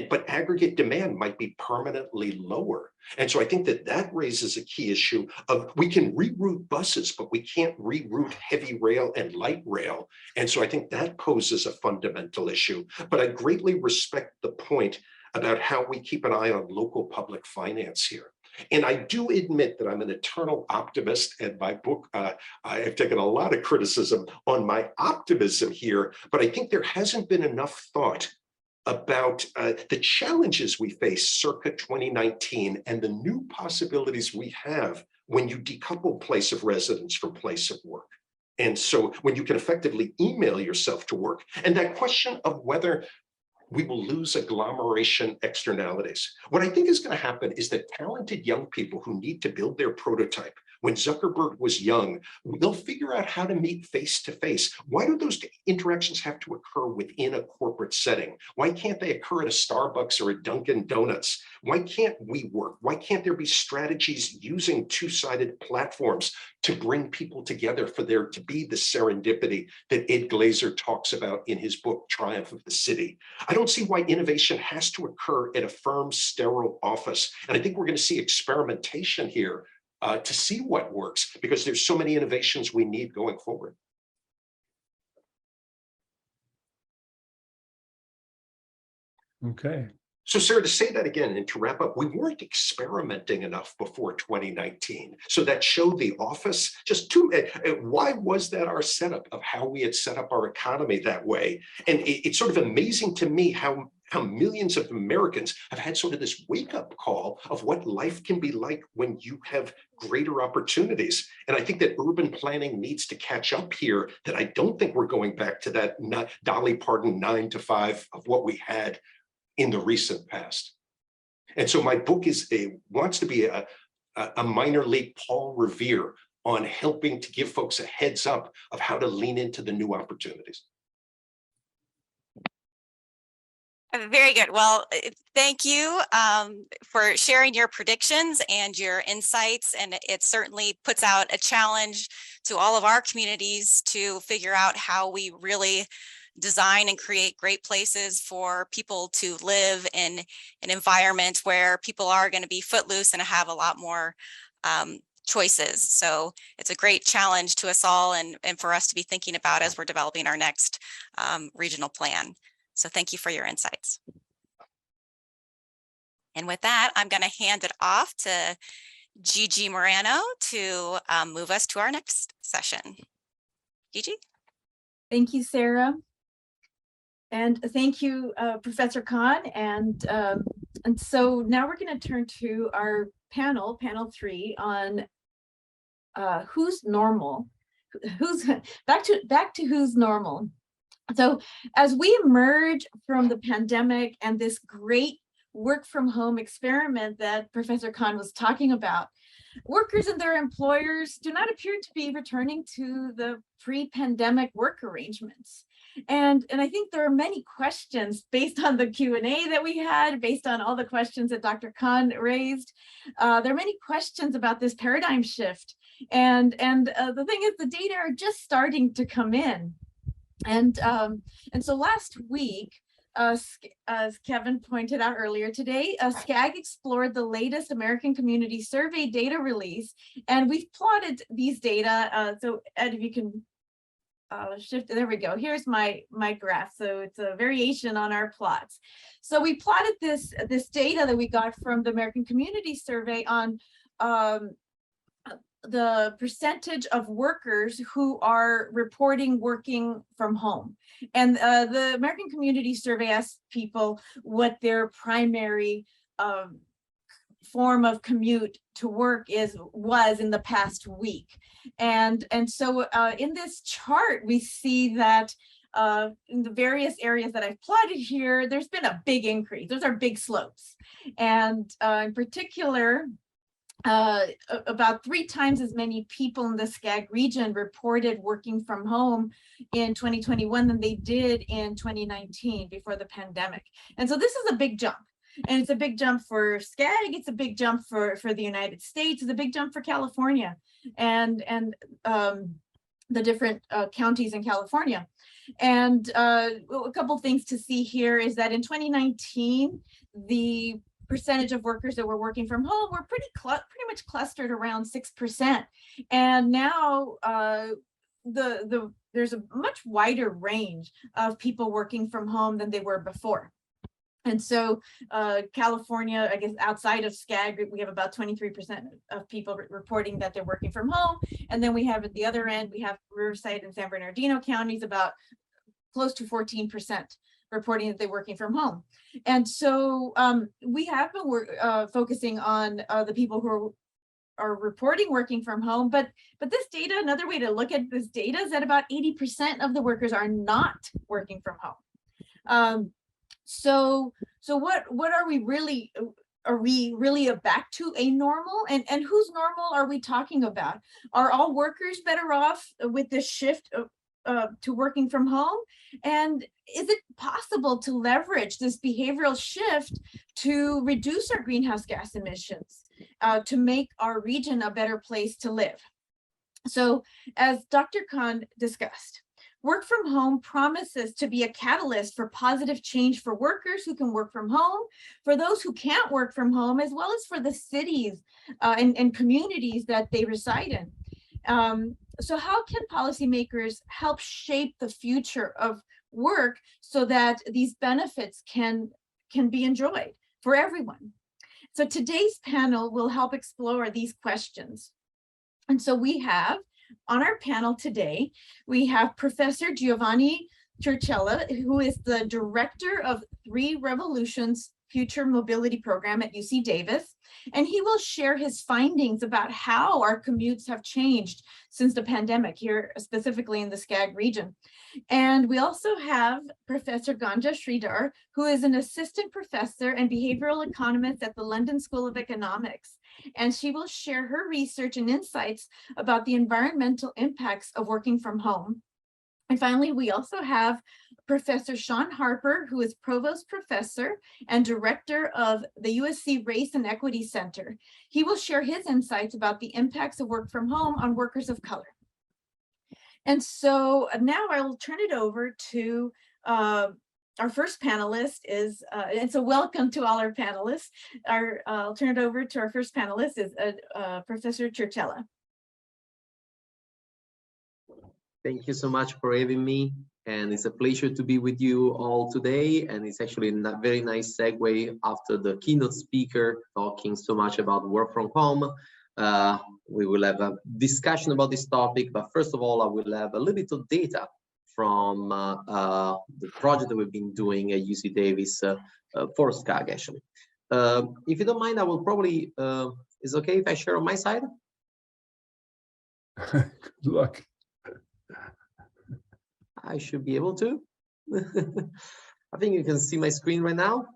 but aggregate demand might be permanently lower. And so I think that raises a key issue of, we can reroute buses, but we can't reroute heavy rail and light rail. And so I think that poses a fundamental issue. But I greatly respect the point about how we keep an eye on local public finance here. And I do admit that I'm an eternal optimist, and my book, I have taken a lot of criticism on my optimism here, but I think there hasn't been enough thought about the challenges we face circa 2019 and the new possibilities we have when you decouple place of residence from place of work. And so when you can effectively email yourself to work, and that question of whether we will lose agglomeration externalities. What I think is going to happen is that talented young people who need to build their prototype, when Zuckerberg was young, they'll figure out how to meet face to face. Why do those interactions have to occur within a corporate setting? Why can't they occur at a Starbucks or a Dunkin' Donuts? Why can't we work? Why can't there be strategies using two-sided platforms to bring people together for there to be the serendipity that Ed Glazer talks about in his book, Triumph of the City? I don't see why innovation has to occur at a firm's sterile office. And I think we're going to see experimentation here to see what works, because there's so many innovations we need going forward. Okay. So, Sarah, to say that again and to wrap up, we weren't experimenting enough before 2019. So that showed the office just why was that our setup of how we had set up our economy that way? And it's sort of amazing to me how millions of Americans have had sort of this wake-up call of what life can be like when you have greater opportunities. And I think that urban planning needs to catch up here, that I don't think we're going back to that Dolly Parton 9 to 5 of what we had in the recent past. And so my book wants to be a minor league Paul Revere on helping to give folks a heads up of how to lean into the new opportunities. Very good. Well, thank you for sharing your predictions and your insights. And it certainly puts out a challenge to all of our communities to figure out how we really design and create great places for people to live in an environment where people are going to be footloose and have a lot more choices. So it's a great challenge to us all and for us to be thinking about as we're developing our next regional plan. So thank you for your insights. And with that, I'm going to hand it off to Gigi Morano to move us to our next session. Gigi? Thank you, Sarah. And thank you, Professor Kahn. And so now we're going to turn to our panel 3 on who's normal, back to who's normal. So as we emerge from the pandemic and this great work from home experiment that Professor Kahn was talking about, workers and their employers do not appear to be returning to the pre-pandemic work arrangements. And I think there are many questions based on the Q&A that we had, based on all the questions that Dr. Kahn raised. There are many questions about this paradigm shift. And the thing is, the data are just starting to come in. And so last week, as Kevin pointed out earlier today, SCAG explored the latest American Community Survey data release, and we've plotted these data. So Ed, if you can shift, there we go. Here's my graph. So it's a variation on our plots. So we plotted this data that we got from the American Community Survey on the percentage of workers who are reporting working from home. And the American Community Survey asked people what their primary form of commute to work was in the past week. And so in this chart, we see that in the various areas that I've plotted here, there's been a big increase. Those are big slopes. And in particular, about 3 times as many people in the SCAG region reported working from home in 2021 than they did in 2019 before the pandemic. And so this is a big jump. And it's a big jump for SCAG, it's a big jump for the United States, it's a big jump for California and the different counties in California. And a couple things to see here is that in 2019, the percentage of workers that were working from home were pretty much clustered around 6%. And now there's a much wider range of people working from home than they were before. And so California, I guess outside of SCAG, we have about 23% of people reporting that they're working from home. And then we have at the other end, we have Riverside and San Bernardino counties, about close to 14% reporting that they're working from home. And so we have been focusing on the people who are reporting working from home, but this data, another way to look at this data is that about 80% of the workers are not working from home. So what are we really back to a normal, and whose normal are we talking about? Are all workers better off with this shift to working from home? And is it possible to leverage this behavioral shift to reduce our greenhouse gas emissions, to make our region a better place to live? So as Dr. Kahn discussed, work from home promises to be a catalyst for positive change for workers who can work from home, for those who can't work from home, as well as for the cities and communities that they reside in. So how can policymakers help shape the future of work so that these benefits can can be enjoyed for everyone. So today's panel will help explore these questions. And so we have on our panel today, we have Professor Giovanni Circella, who is the director of Three Revolutions Future Mobility Program at UC Davis, and he will share his findings about how our commutes have changed since the pandemic here, specifically in the SCAG region. And we also have Professor Ganga Shreedhar, who is an assistant professor and behavioral economist at the London School of Economics. And she will share her research and insights about the environmental impacts of working from home. And finally, we also have Professor Shaun Harper, who is Provost Professor and Director of the USC Race and Equity Center. He will share his insights about the impacts of work from home on workers of color. And so now I will turn it over to our first panelist and so welcome to all our panelists. I'll turn it over to our first panelist is Professor Circella. Thank you so much for having me, and it's a pleasure to be with you all today. And it's actually a very nice segue after the keynote speaker talking so much about work from home. We will have a discussion about this topic, but first of all, I will have a little bit of data from the project that we've been doing at UC Davis for SCAG, actually. If you don't mind, I will probably, is it okay if I share on my side? Good luck. I should be able to. I think you can see my screen right now.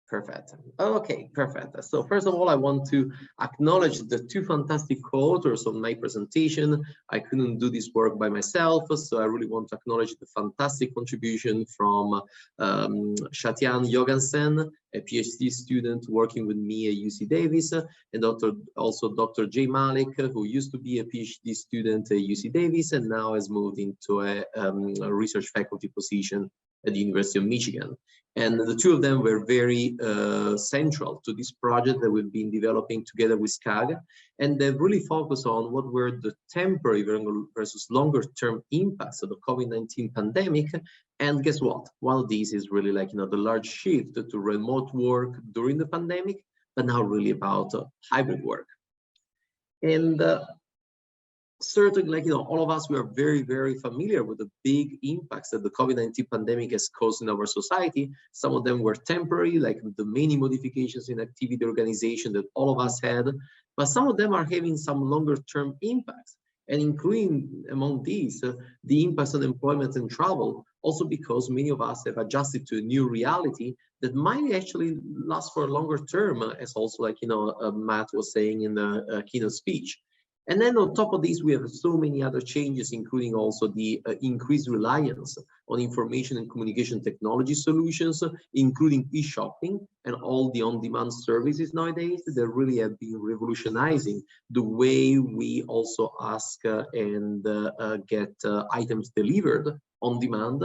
Perfect. Okay, perfect. So first of all, I want to acknowledge the two fantastic co-authors of my presentation. I couldn't do this work by myself, so I really want to acknowledge the fantastic contribution from Shatian Jogansen, a PhD student working with me at UC Davis, and also Dr. Jay Malik, who used to be a PhD student at UC Davis and now has moved into a research faculty position at the University of Michigan. And the two of them were very central to this project that we've been developing together with SCAG. And they really focused on what were the temporary versus longer term impacts of the COVID-19 pandemic. And guess what? One of these is really like, the large shift to remote work during the pandemic, but now really about hybrid work. And certainly, all of us, we are very, very familiar with the big impacts that the COVID-19 pandemic has caused in our society. Some of them were temporary, like the many modifications in activity organization that all of us had, but some of them are having some longer term impacts, and including among these, the impacts on employment and travel, also because many of us have adjusted to a new reality that might actually last for a longer term, as also Matt was saying in the keynote speech. And then on top of this, we have so many other changes, including also the increased reliance on information and communication technology solutions, including e-shopping and all the on-demand services nowadays that really have been revolutionizing the way we also ask and get items delivered on demand,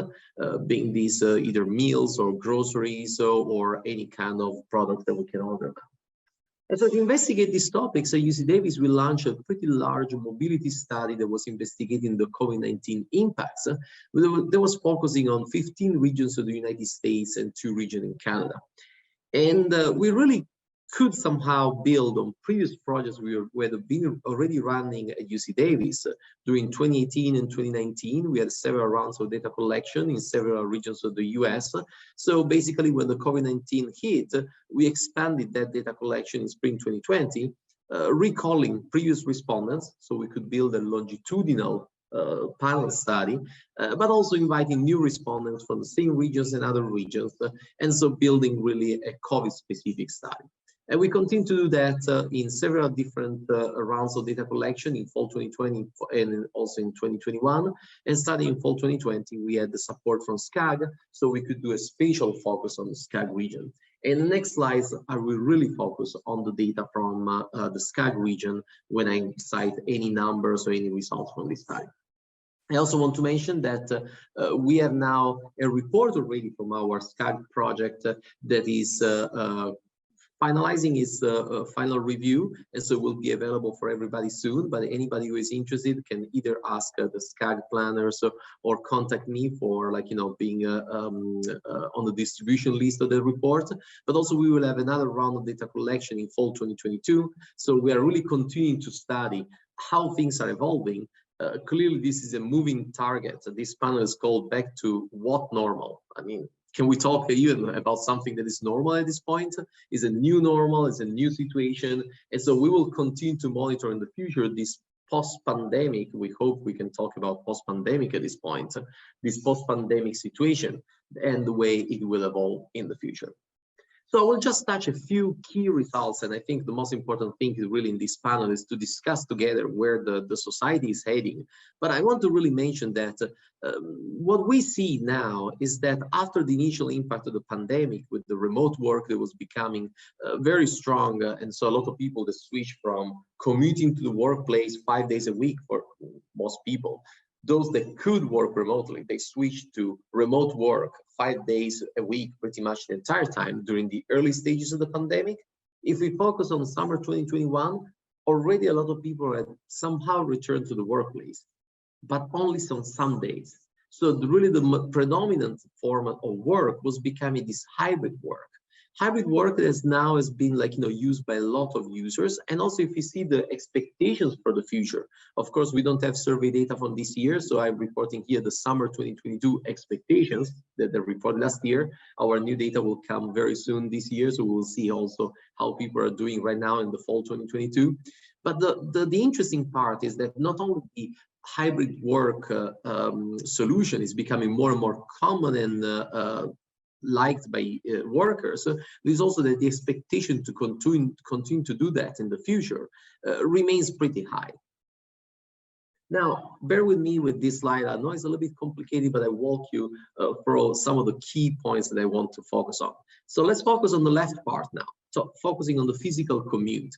being these either meals or groceries or any kind of product that we can order. And so to investigate these topics, at UC Davis, we launched a pretty large mobility study that was investigating the COVID-19 impacts. That was focusing on 15 regions of the United States and 2 regions in Canada. And we really could somehow build on previous projects we had been already running at UC Davis. During 2018 and 2019, we had several rounds of data collection in several regions of the US. So basically, when the COVID-19 hit, we expanded that data collection in spring 2020, recalling previous respondents, so we could build a longitudinal panel study, but also inviting new respondents from the same regions and other regions, and so building really a COVID-specific study. And we continue to do that in several different rounds of data collection in fall 2020 and also in 2021. And starting in fall 2020, we had the support from SCAG, so we could do a spatial focus on the SCAG region. In the next slides, I will really focus on the data from the SCAG region when I cite any numbers or any results from this study. I also want to mention that we have now a report already from our SCAG project that is finalizing its final review, and so it will be available for everybody soon. But anybody who is interested can either ask the SCAG planners or contact me for, like, you know, being on the distribution list of the report. But also we will have another round of data collection in fall 2022. So we are really continuing to study how things are evolving. Clearly, this is a moving target. This panel is called Back to What Normal. I mean, can we talk even about something that is normal at this point? Is a new normal, is a new situation. And so we will continue to monitor in the future this post-pandemic. We hope we can talk about post-pandemic at this point, this post-pandemic situation and the way it will evolve in the future. So I will just touch a few key results, and I think the most important thing is really in this panel is to discuss together where the society is heading. But I want to really mention that what we see now is that after the initial impact of the pandemic, with the remote work that was becoming very strong, and so a lot of people that switched from commuting to the workplace 5 days a week for most people, those that could work remotely, they switched to remote work 5 days a week, pretty much the entire time during the early stages of the pandemic. If we focus on summer 2021, already a lot of people had somehow returned to the workplace, but only on some days. So really the predominant form of work was becoming this hybrid work. Hybrid work has now been, like, you know, used by a lot of users. And also if you see the expectations for the future, of course, we don't have survey data from this year. So I'm reporting here the summer 2022 expectations that they reported last year. Our new data will come very soon this year. So we'll see also how people are doing right now in the fall 2022. But the interesting part is that not only the hybrid work solution is becoming more and more common and liked by workers, there's also that the expectation to continue to do that in the future remains pretty high. Now, bear with me with this slide. I know it's a little bit complicated, but I walk you through some of the key points that I want to focus on. So let's focus on the left part now. So focusing on the physical commute.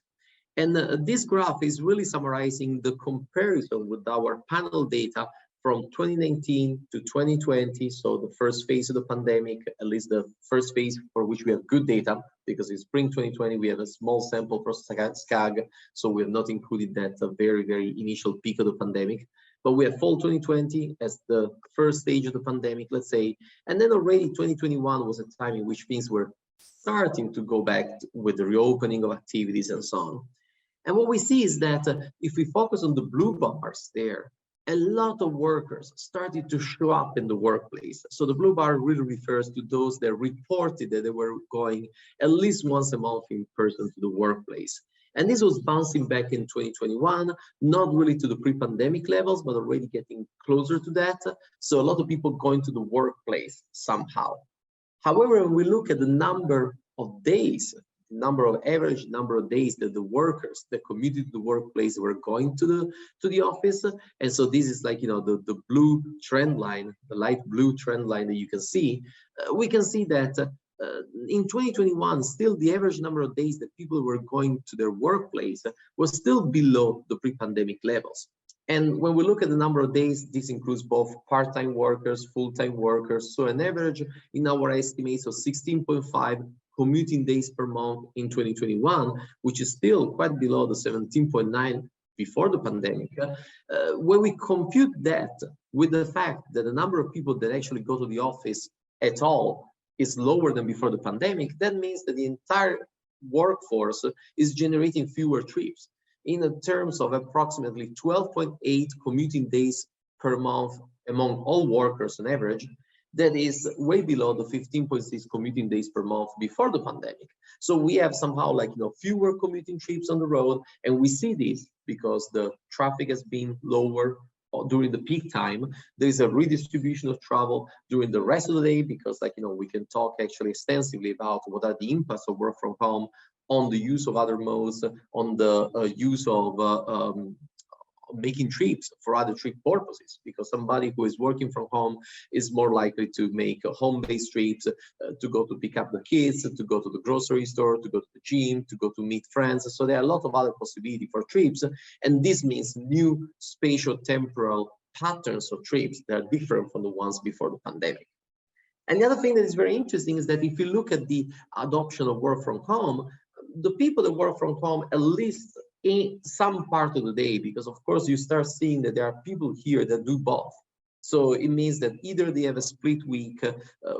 And this graph is really summarizing the comparison with our panel data from 2019 to 2020, so the first phase of the pandemic, at least the first phase for which we have good data, because in spring 2020 we have a small sample for SCAG, so we have not included that very, very initial peak of the pandemic. But we have fall 2020 as the first stage of the pandemic, let's say, and then already 2021 was a time in which things were starting to go back with the reopening of activities and so on. And what we see is that if we focus on the blue bars there, a lot of workers started to show up in the workplace. So the blue bar really refers to those that reported that they were going at least once a month in person to the workplace. And this was bouncing back in 2021, not really to the pre-pandemic levels, but already getting closer to that. So a lot of people going to the workplace somehow. However, when we look at the number of days, average number of days that the workers that commuted to the workplace were going to the office, and so this is, like, you know, the blue trend line, the light blue trend line that you can see, we can see that in 2021 still the average number of days that people were going to their workplace was still below the pre-pandemic levels. And when we look at the number of days, this includes both part-time workers, full-time workers, so an average in our estimates of 16.5 commuting days per month in 2021, which is still quite below the 17.9 before the pandemic. When we compute that with the fact that the number of people that actually go to the office at all is lower than before the pandemic, that means that the entire workforce is generating fewer trips in terms of approximately 12.8 commuting days per month among all workers on average. That is way below the 15.6 commuting days per month before the pandemic. So we have somehow, like, you know, fewer commuting trips on the road, and we see this because the traffic has been lower during the peak time. There is a redistribution of travel during the rest of the day because, like, you know, we can talk actually extensively about what are the impacts of work from home on the use of other modes, on the use of making trips for other trip purposes, because somebody who is working from home is more likely to make home-based trips, to go to pick up the kids, to go to the grocery store, to go to the gym, to go to meet friends. So there are a lot of other possibilities for trips, and this means new spatial temporal patterns of trips that are different from the ones before the pandemic. And the other thing that is very interesting is that if you look at the adoption of work from home, the people that work from home, at least in some part of the day, because of course you start seeing that there are people here that do both. So it means that either they have a split week,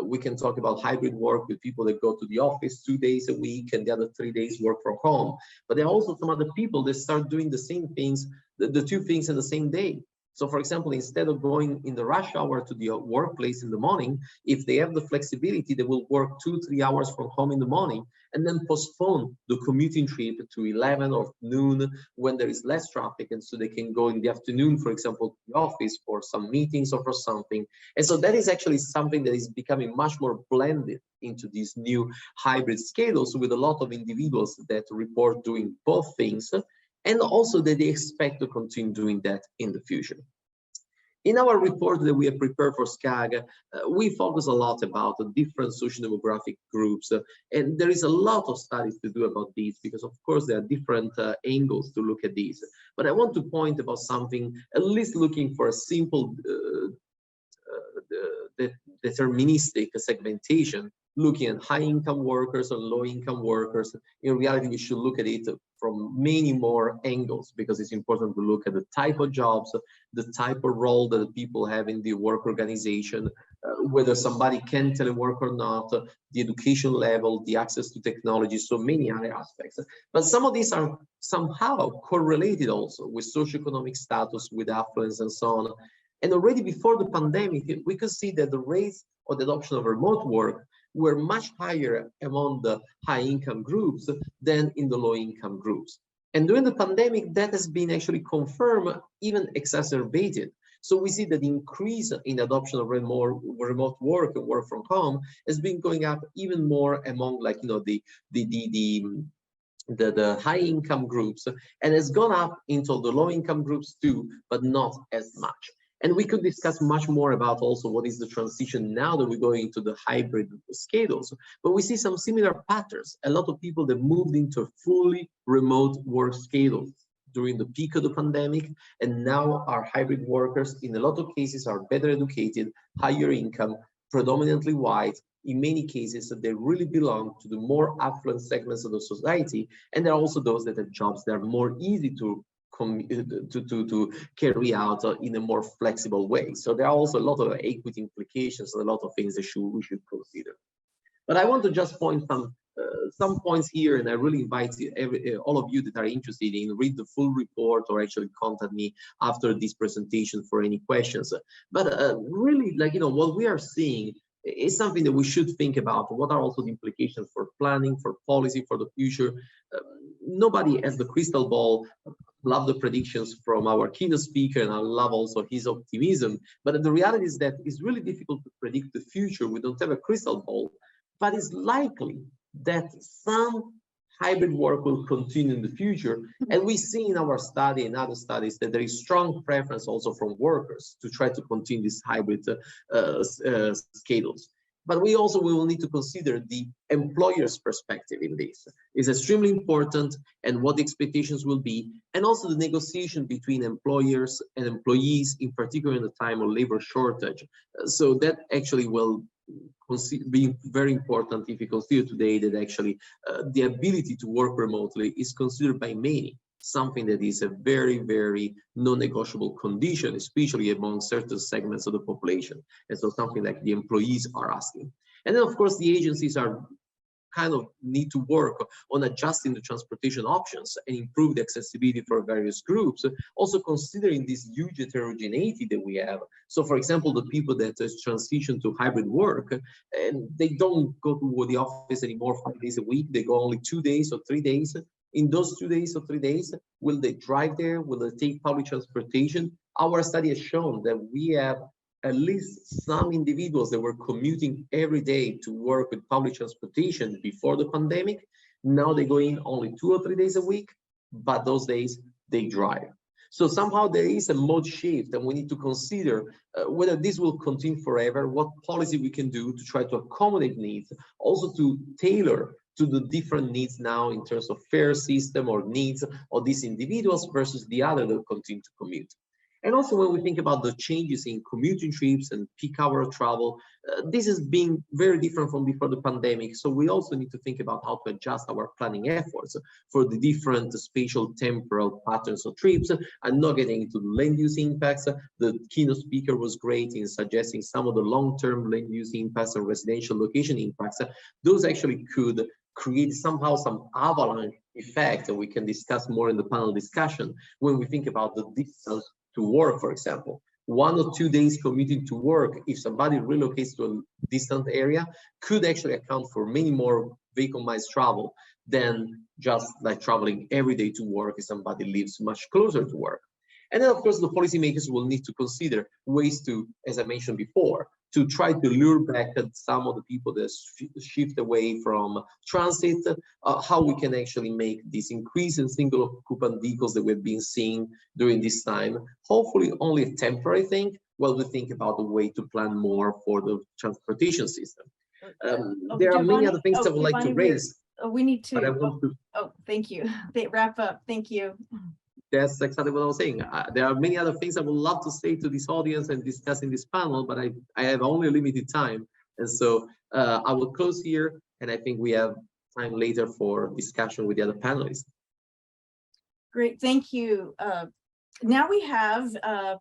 we can talk about hybrid work with people that go to the office 2 days a week and the other 3 days work from home. But there are also some other people that start doing the same things, the two things in the same day. So for example, instead of going in the rush hour to the workplace in the morning, if they have the flexibility, they will work 2-3 hours from home in the morning and then postpone the commuting trip to 11 or noon when there is less traffic. And so they can go in the afternoon, for example, to the office for some meetings or for something. And so that is actually something that is becoming much more blended into these new hybrid schedules with a lot of individuals that report doing both things, and also that they expect to continue doing that in the future. In our report that we have prepared for SCAG, we focus a lot about the different socio-demographic groups, and there is a lot of studies to do about these because, of course, there are different angles to look at these. But I want to point about something, at least looking for a simple deterministic segmentation, looking at high-income workers or low-income workers. In reality, we should look at it from many more angles because it's important to look at the type of jobs, the type of role that the people have in the work organization, whether somebody can telework or not, the education level, the access to technology, so many other aspects. But some of these are somehow correlated also with socioeconomic status, with affluence and so on. And already before the pandemic, we could see that the rates of the adoption of remote work were much higher among the high-income groups than in the low-income groups. And during the pandemic, that has been actually confirmed, even exacerbated. So we see that the increase in adoption of remote work and work from home has been going up even more among, like, you know, the high-income groups, and has gone up into the low-income groups too, but not as much. And we could discuss much more about also what is the transition now that we're going into the hybrid schedules. But we see some similar patterns. A lot of people that moved into fully remote work schedules during the peak of the pandemic, and now are hybrid workers. In a lot of cases, are better educated, higher income, predominantly white. In many cases, they really belong to the more affluent segments of the society. And there are also those that have jobs that are more easy to carry out in a more flexible way. So there are also a lot of equity implications and a lot of things that we should consider. But I want to just point some points here, and I really invite all of you that are interested in read the full report or actually contact me after this presentation for any questions. But really, like, you know, what we are seeing is something that we should think about. What are also the implications for planning, for policy, for the future? Nobody has the crystal ball. Love the predictions from our keynote speaker, and I love also his optimism. But the reality is that it's really difficult to predict the future. We don't have a crystal ball, but it's likely that some hybrid work will continue in the future. And we see in our study and other studies that there is strong preference also from workers to try to continue these hybrid schedules. But we also will need to consider the employer's perspective in this. It's extremely important, and what the expectations will be, and also the negotiation between employers and employees, in particular in the time of labor shortage. So that actually will be very important if you consider today that actually the ability to work remotely is considered by many something that is a very, very non-negotiable condition, especially among certain segments of the population. And so something like the employees are asking. And then, of course, the agencies are kind of need to work on adjusting the transportation options and improve the accessibility for various groups, also considering this huge heterogeneity that we have. So, for example, the people that transition to hybrid work, and they don't go to the office anymore 5 days a week, they go only 2 days or 3 days. In those 2 days or 3 days, will they drive there? Will they take public transportation? Our study has shown that we have at least some individuals that were commuting every day to work with public transportation before the pandemic. Now they go in only 2 or 3 days a week, but those days they drive. So somehow there is a mode shift, and we need to consider whether this will continue forever, what policy we can do to try to accommodate needs, also to tailor to the different needs now in terms of fare system or needs of these individuals versus the other that continue to commute. And also when we think about the changes in commuting trips and peak hour travel, this is being very different from before the pandemic. So we also need to think about how to adjust our planning efforts for the different spatial temporal patterns of trips and not getting into the land use impacts. The keynote speaker was great in suggesting some of the long-term land use impacts and residential location impacts. Those actually could create somehow some avalanche effect that we can discuss more in the panel discussion when we think about the distance to work, for example. 1 or 2 days commuting to work, if somebody relocates to a distant area, could actually account for many more vehicle miles travel than just like traveling every day to work if somebody lives much closer to work. And then, of course, the policymakers will need to consider ways to, as I mentioned before, to try to lure back some of the people that shift away from transit, how we can actually make this increase in single occupant vehicles that we've been seeing during this time, hopefully only a temporary thing, while we think about the way to plan more for the transportation system. There are many other things I would like to raise. We need to. But I want to. Oh, thank you. Wrap up. Thank you. That's exactly what I was saying. There are many other things I would love to say to this audience and discuss in this panel, but I have only limited time. And so I will close here, and I think we have time later for discussion with the other panelists. Great, thank you. Now we have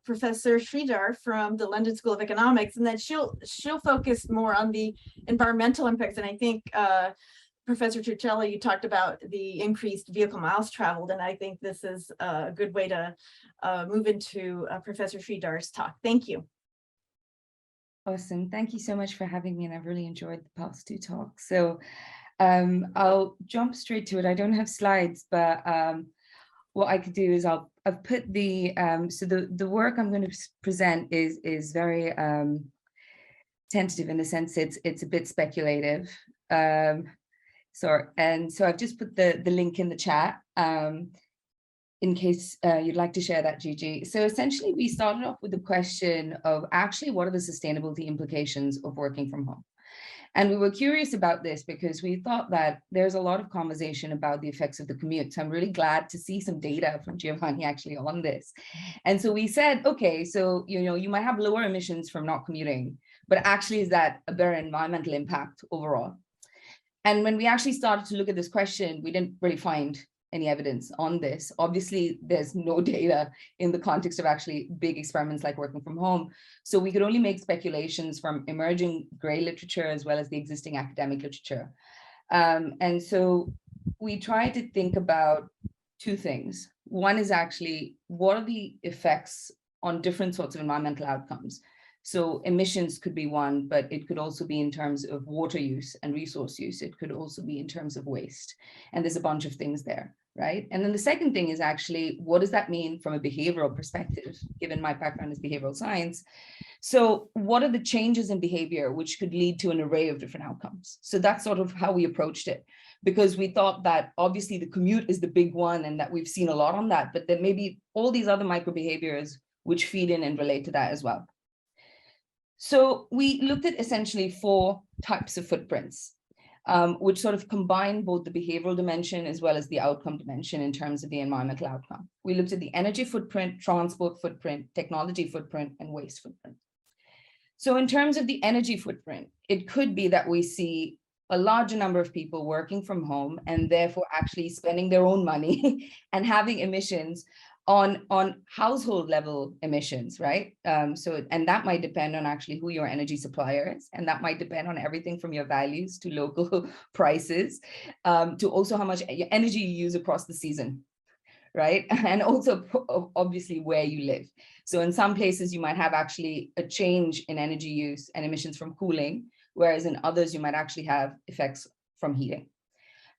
Professor Shreedhar from the London School of Economics, and then she'll focus more on the environmental impacts. And I think Professor Circella, you talked about the increased vehicle miles traveled, and I think this is a good way to move into Professor Shreedhar's talk. Thank you. Awesome. Thank you so much for having me, and I've really enjoyed the past 2 talks. So I'll jump straight to it. I don't have slides, but what I could do is I've put the so the work I'm going to present is very tentative in the sense it's a bit speculative. So I've just put the link in the chat in case you'd like to share that, Gigi. So essentially, we started off with the question of actually what are the sustainability implications of working from home? And we were curious about this because we thought that there's a lot of conversation about the effects of the commute. So I'm really glad to see some data from Giovanni actually on this. And so we said, okay, so you might have lower emissions from not commuting, but actually is that a better environmental impact overall? And when we actually started to look at this question, we didn't really find any evidence on this. Obviously, there's no data in the context of actually big experiments like working from home. So we could only make speculations from emerging gray literature as well as the existing academic literature. And so we tried to think about 2 things. One is actually, what are the effects on different sorts of environmental outcomes? So emissions could be one, but it could also be in terms of water use and resource use. It could also be in terms of waste. And there's a bunch of things there, right? And then the second thing is actually, what does that mean from a behavioral perspective, given my background is behavioral science? So what are the changes in behavior which could lead to an array of different outcomes? So that's sort of how we approached it, because we thought that obviously the commute is the big one and that we've seen a lot on that, but there may be all these other micro behaviors which feed in and relate to that as well. So we looked at essentially 4 types of footprints, which sort of combine both the behavioral dimension as well as the outcome dimension in terms of the environmental outcome. We looked at the energy footprint, transport footprint, technology footprint, and waste footprint. So in terms of the energy footprint, it could be that we see a larger number of people working from home and therefore actually spending their own money and having emissions on household level emissions, right? And that might depend on actually who your energy supplier is, and that might depend on everything from your values to local prices, to also how much energy you use across the season, right? And also obviously where you live. So in some places you might have actually a change in energy use and emissions from cooling, whereas in others you might actually have effects from heating.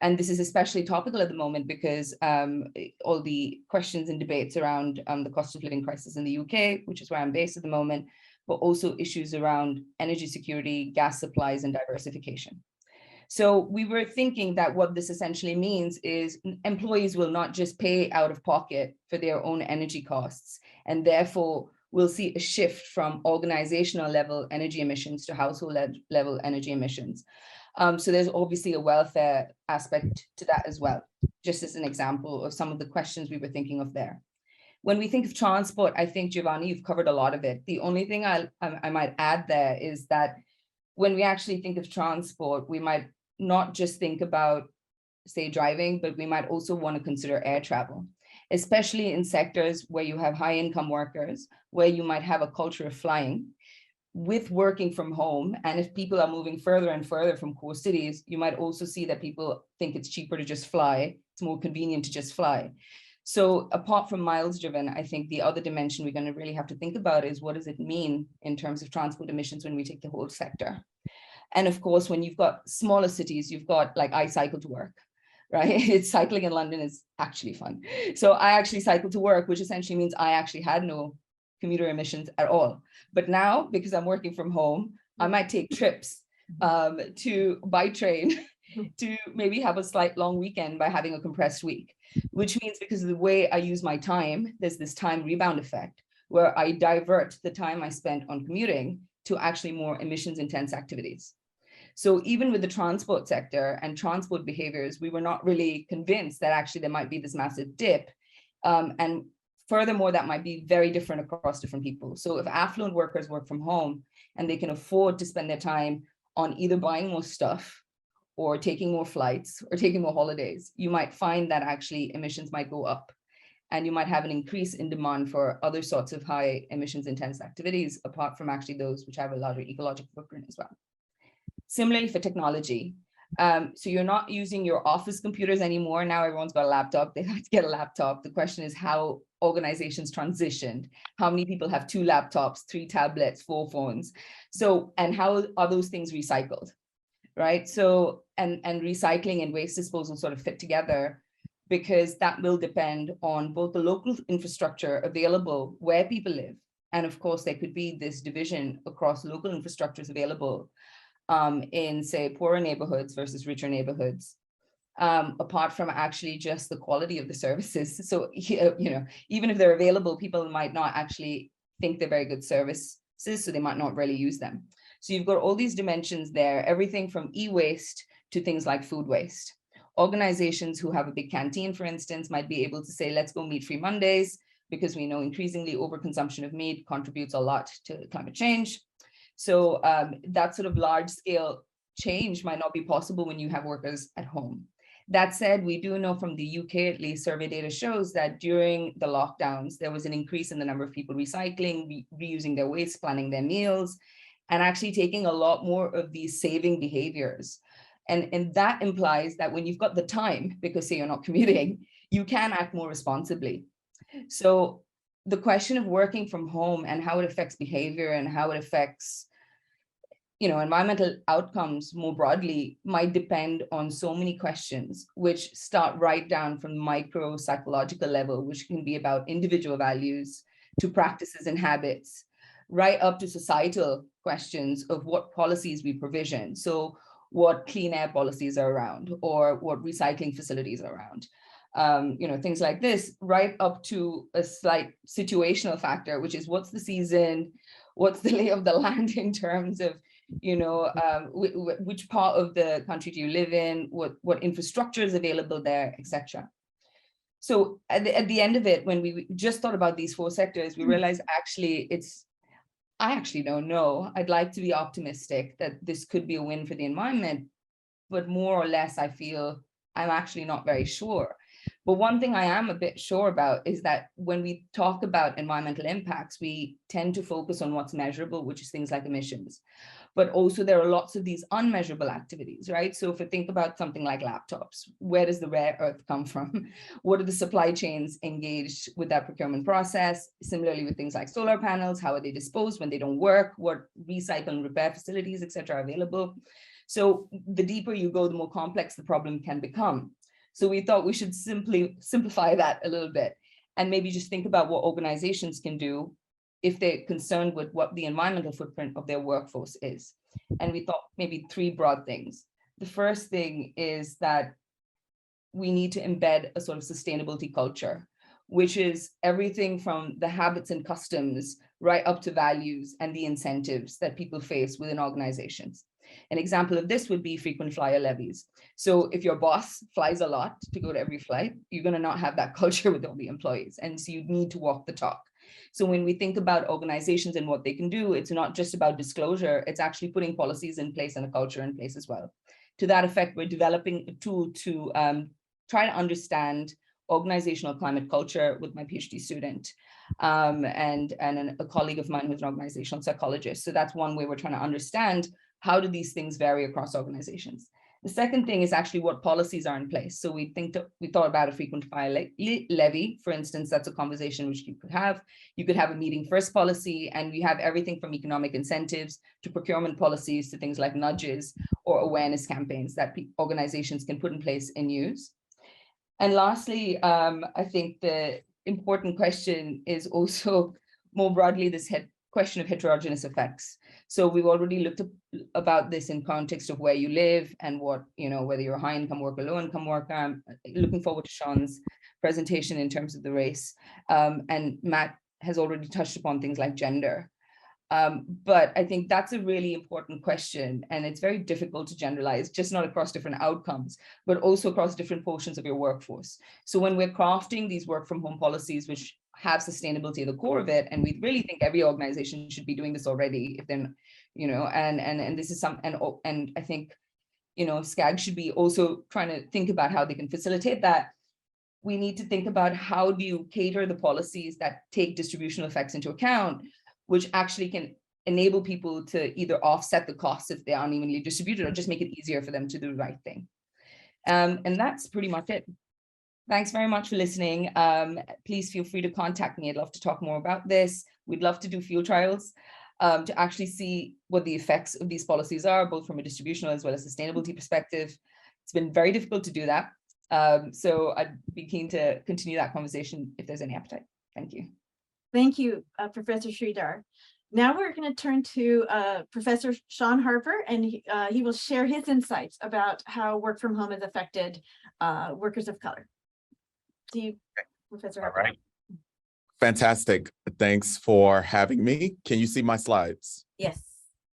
And this is especially topical at the moment because all the questions and debates around the cost of living crisis in the UK, which is where I'm based at the moment, but also issues around energy security, gas supplies, and diversification. So we were thinking that what this essentially means is employees will not just pay out of pocket for their own energy costs, and therefore we'll see a shift from organizational level energy emissions to household level energy emissions. So there's obviously a welfare aspect to that as well, just as an example of some of the questions we were thinking of there. When we think of transport, I think, Giovanni, you've covered a lot of it. The only thing I might add there is that when we actually think of transport, we might not just think about, say, driving, but we might also want to consider air travel, especially in sectors where you have high income workers, where you might have a culture of flying. With working from home, and if people are moving further and further from core cities, you might also see that people think it's cheaper to just fly. It's more convenient to just fly. So apart from miles driven, I think the other dimension we're going to really have to think about is what does it mean in terms of transport emissions when we take the whole sector? And of course, when you've got smaller cities, you've got like I cycle to work, right? It's cycling in London is actually fun. So I actually cycle to work, which essentially means I actually had no commuter emissions at all. But now, because I'm working from home, I might take trips by train to maybe have a slight long weekend by having a compressed week, which means because of the way I use my time, there's this time rebound effect where I divert the time I spent on commuting to actually more emissions intense activities. So even with the transport sector and transport behaviors, we were not really convinced that actually there might be this massive dip. And furthermore, that might be very different across different people. So if affluent workers work from home and they can afford to spend their time on either buying more stuff or taking more flights or taking more holidays, you might find that actually emissions might go up. And you might have an increase in demand for other sorts of high emissions intense activities, apart from actually those which have a larger ecological footprint as well. Similarly for technology. So you're not using your office computers anymore. Now everyone's got a laptop. They have to get a laptop. The question is how organizations transitioned. How many people have 2 laptops, 3 tablets, 4 phones? So, and how are those things recycled, right? So, and recycling and waste disposal sort of fit together, because that will depend on both the local infrastructure available where people live. And of course, there could be this division across local infrastructures available in, say, poorer neighborhoods versus richer neighborhoods, apart from actually just the quality of the services. So, you know, even if they're available, people might not actually think they're very good services, so they might not really use them. So you've got all these dimensions there, everything from e-waste to things like food waste. Organizations who have a big canteen, for instance, might be able to say, let's go meat-free Mondays, because we know increasingly overconsumption of meat contributes a lot to climate change. So that sort of large scale change might not be possible when you have workers at home. That said, we do know from the UK, at least, survey data shows that during the lockdowns, there was an increase in the number of people recycling, reusing their waste, planning their meals, and actually taking a lot more of these saving behaviors. And that implies that when you've got the time, because say you're not commuting, you can act more responsibly. So the question of working from home and how it affects behavior and how it affects, you know, environmental outcomes more broadly might depend on so many questions, which start right down from micro psychological level, which can be about individual values to practices and habits, right up to societal questions of what policies we provision. So what clean air policies are around, or what recycling facilities are around. You know, things like this, right up to a slight situational factor, which is what's the season, what's the lay of the land in terms of, you know, which part of the country do you live in, what infrastructure is available there, etc. So at the end of it, when we just thought about these 4 sectors, we realized actually I actually don't know. I'd like to be optimistic that this could be a win for the environment, but more or less, I feel I'm actually not very sure. But one thing I am a bit sure about is that when we talk about environmental impacts, we tend to focus on what's measurable, which is things like emissions. But also there are lots of these unmeasurable activities, right? So if we think about something like laptops, where does the rare earth come from? What are the supply chains engaged with that procurement process? Similarly with things like solar panels, how are they disposed when they don't work? What recycle and repair facilities, et cetera, are available? So the deeper you go, the more complex the problem can become. So we thought we should simply simplify that a little bit and maybe just think about what organizations can do if they're concerned with what the environmental footprint of their workforce is. And we thought maybe 3 broad things. The first thing is that we need to embed a sort of sustainability culture, which is everything from the habits and customs right up to values and the incentives that people face within organizations. An example of this would be frequent flyer levies. So if your boss flies a lot to go to every flight, you're going to not have that culture with all the employees. And so you need to walk the talk. So when we think about organizations and what they can do, it's not just about disclosure, it's actually putting policies in place and a culture in place as well. To that effect, we're developing a tool to try to understand organizational climate culture with my PhD student and a colleague of mine who's an organizational psychologist. So that's one way we're trying to understand how do these things vary across organizations. The second thing is actually what policies are in place. So we thought about a frequent flyer levy, for instance. That's a conversation which you could have. You could have a meeting first policy, and we have everything from economic incentives to procurement policies to things like nudges or awareness campaigns that organizations can put in place and use. And lastly, I think the important question is also more broadly this question of heterogeneous effects. So we've already looked about this in context of where you live and what, whether you're a high income worker, low income worker. Looking forward to Shaun's presentation in terms of the race. And Matt has already touched upon things like gender. But I think that's a really important question, and it's very difficult to generalize, just not across different outcomes, but also across different portions of your workforce. So when we're crafting these work from home policies, which have sustainability at the core of it, and we really think every organization should be doing this already, if they're, and this is and I think, SCAG should be also trying to think about how they can facilitate that. We need to think about how do you cater the policies that take distributional effects into account, which actually can enable people to either offset the costs if they're unevenly distributed or just make it easier for them to do the right thing. And that's pretty much it. Thanks very much for listening. Please feel free to contact me. I'd love to talk more about this. We'd love to do field trials to actually see what the effects of these policies are, both from a distributional as well as sustainability perspective. It's been very difficult to do that. So I'd be keen to continue that conversation if there's any appetite. Thank you. Thank you, Professor Shreedhar. Now we're going to turn to Professor Shaun Harper, and he will share his insights about how work from home has affected workers of color. To you, Professor Harper. All right. Fantastic. Thanks for having me. Can you see my slides? Yes.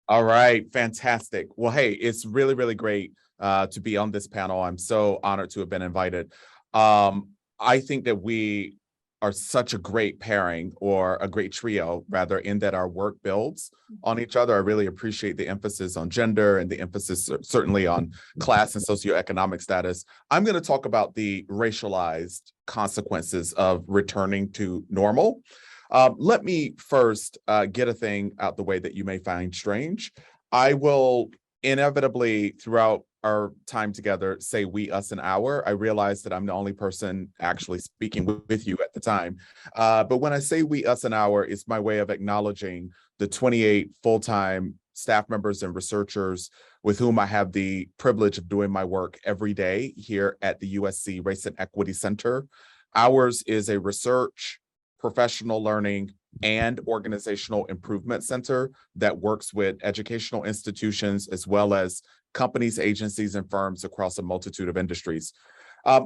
All right. Fantastic. Well, hey, it's really, really great to be on this panel. I'm so honored to have been invited. I think that we are such a great pairing, or a great trio rather, in that our work builds on each other. I really appreciate the emphasis on gender and the emphasis certainly on class and socioeconomic status. I'm going to talk about the racialized consequences of returning to normal. Let me first get a thing out the way that you may find strange. I will inevitably, throughout our time together, say we, us, and our. I realize that I'm the only person actually speaking with you at the time. But when I say we, us, and our, it's my way of acknowledging the 28 full-time staff members and researchers with whom I have the privilege of doing my work every day here at the USC Race and Equity Center. Ours is a research, professional learning, and organizational improvement center that works with educational institutions as well as companies, agencies, and firms across a multitude of industries.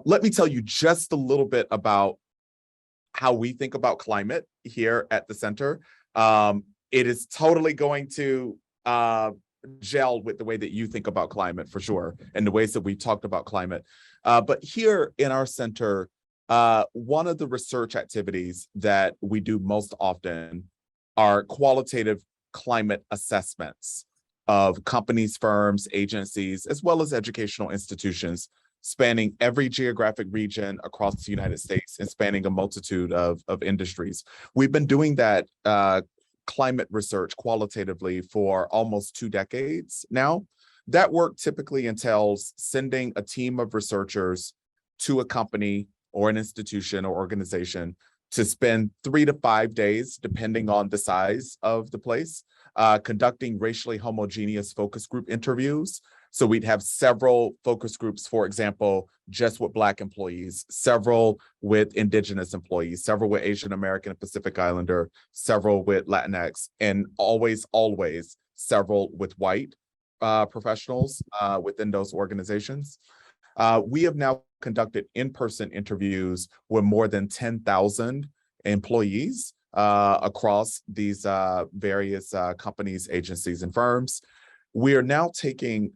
Let me tell you just a little bit about how we think about climate here at the center. It is totally going to gel with the way that you think about climate, for sure, and the ways that we talked about climate. But here in our center, one of the research activities that we do most often are qualitative climate assessments of companies, firms, agencies, as well as educational institutions, spanning every geographic region across the United States and spanning a multitude of industries. We've been doing that climate research qualitatively for almost 2 decades now. That work typically entails sending a team of researchers to a company or an institution or organization to spend 3 to 5 days, depending on the size of the place, conducting racially homogeneous focus group interviews. So we'd have several focus groups, for example, just with Black employees, several with Indigenous employees, several with Asian American and Pacific Islander, several with Latinx, and always several with white professionals within those organizations. We have now conducted in-person interviews with more than 10,000 employees across these various companies, agencies, and firms. We are now taking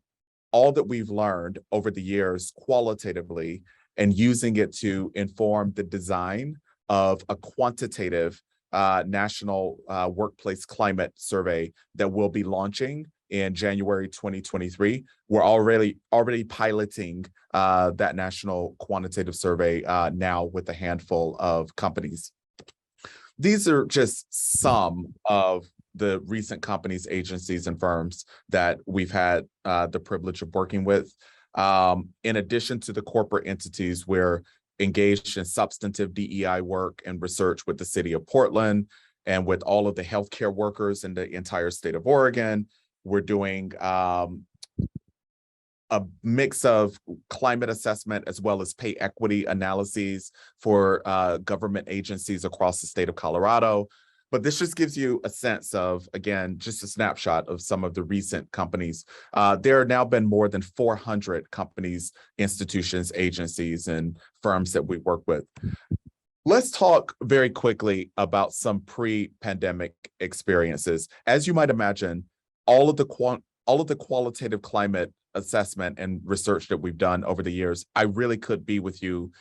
all that we've learned over the years qualitatively and using it to inform the design of a quantitative national workplace climate survey that we'll be launching in January 2023. We're already piloting that national quantitative survey now with a handful of companies. These are just some of the recent companies, agencies, and firms that we've had the privilege of working with. In addition to the corporate entities, we're engaged in substantive DEI work and research with the city of Portland and with all of the healthcare workers in the entire state of Oregon. We're doing a mix of climate assessment as well as pay equity analyses for government agencies across the state of Colorado. But this just gives you a sense of, again, just a snapshot of some of the recent companies. There have now been more than 400 companies, institutions, agencies, and firms that we work with. Let's talk very quickly about some pre-pandemic experiences. As you might imagine, all of the qualitative climate assessment and research that we've done over the years, I really could be with you,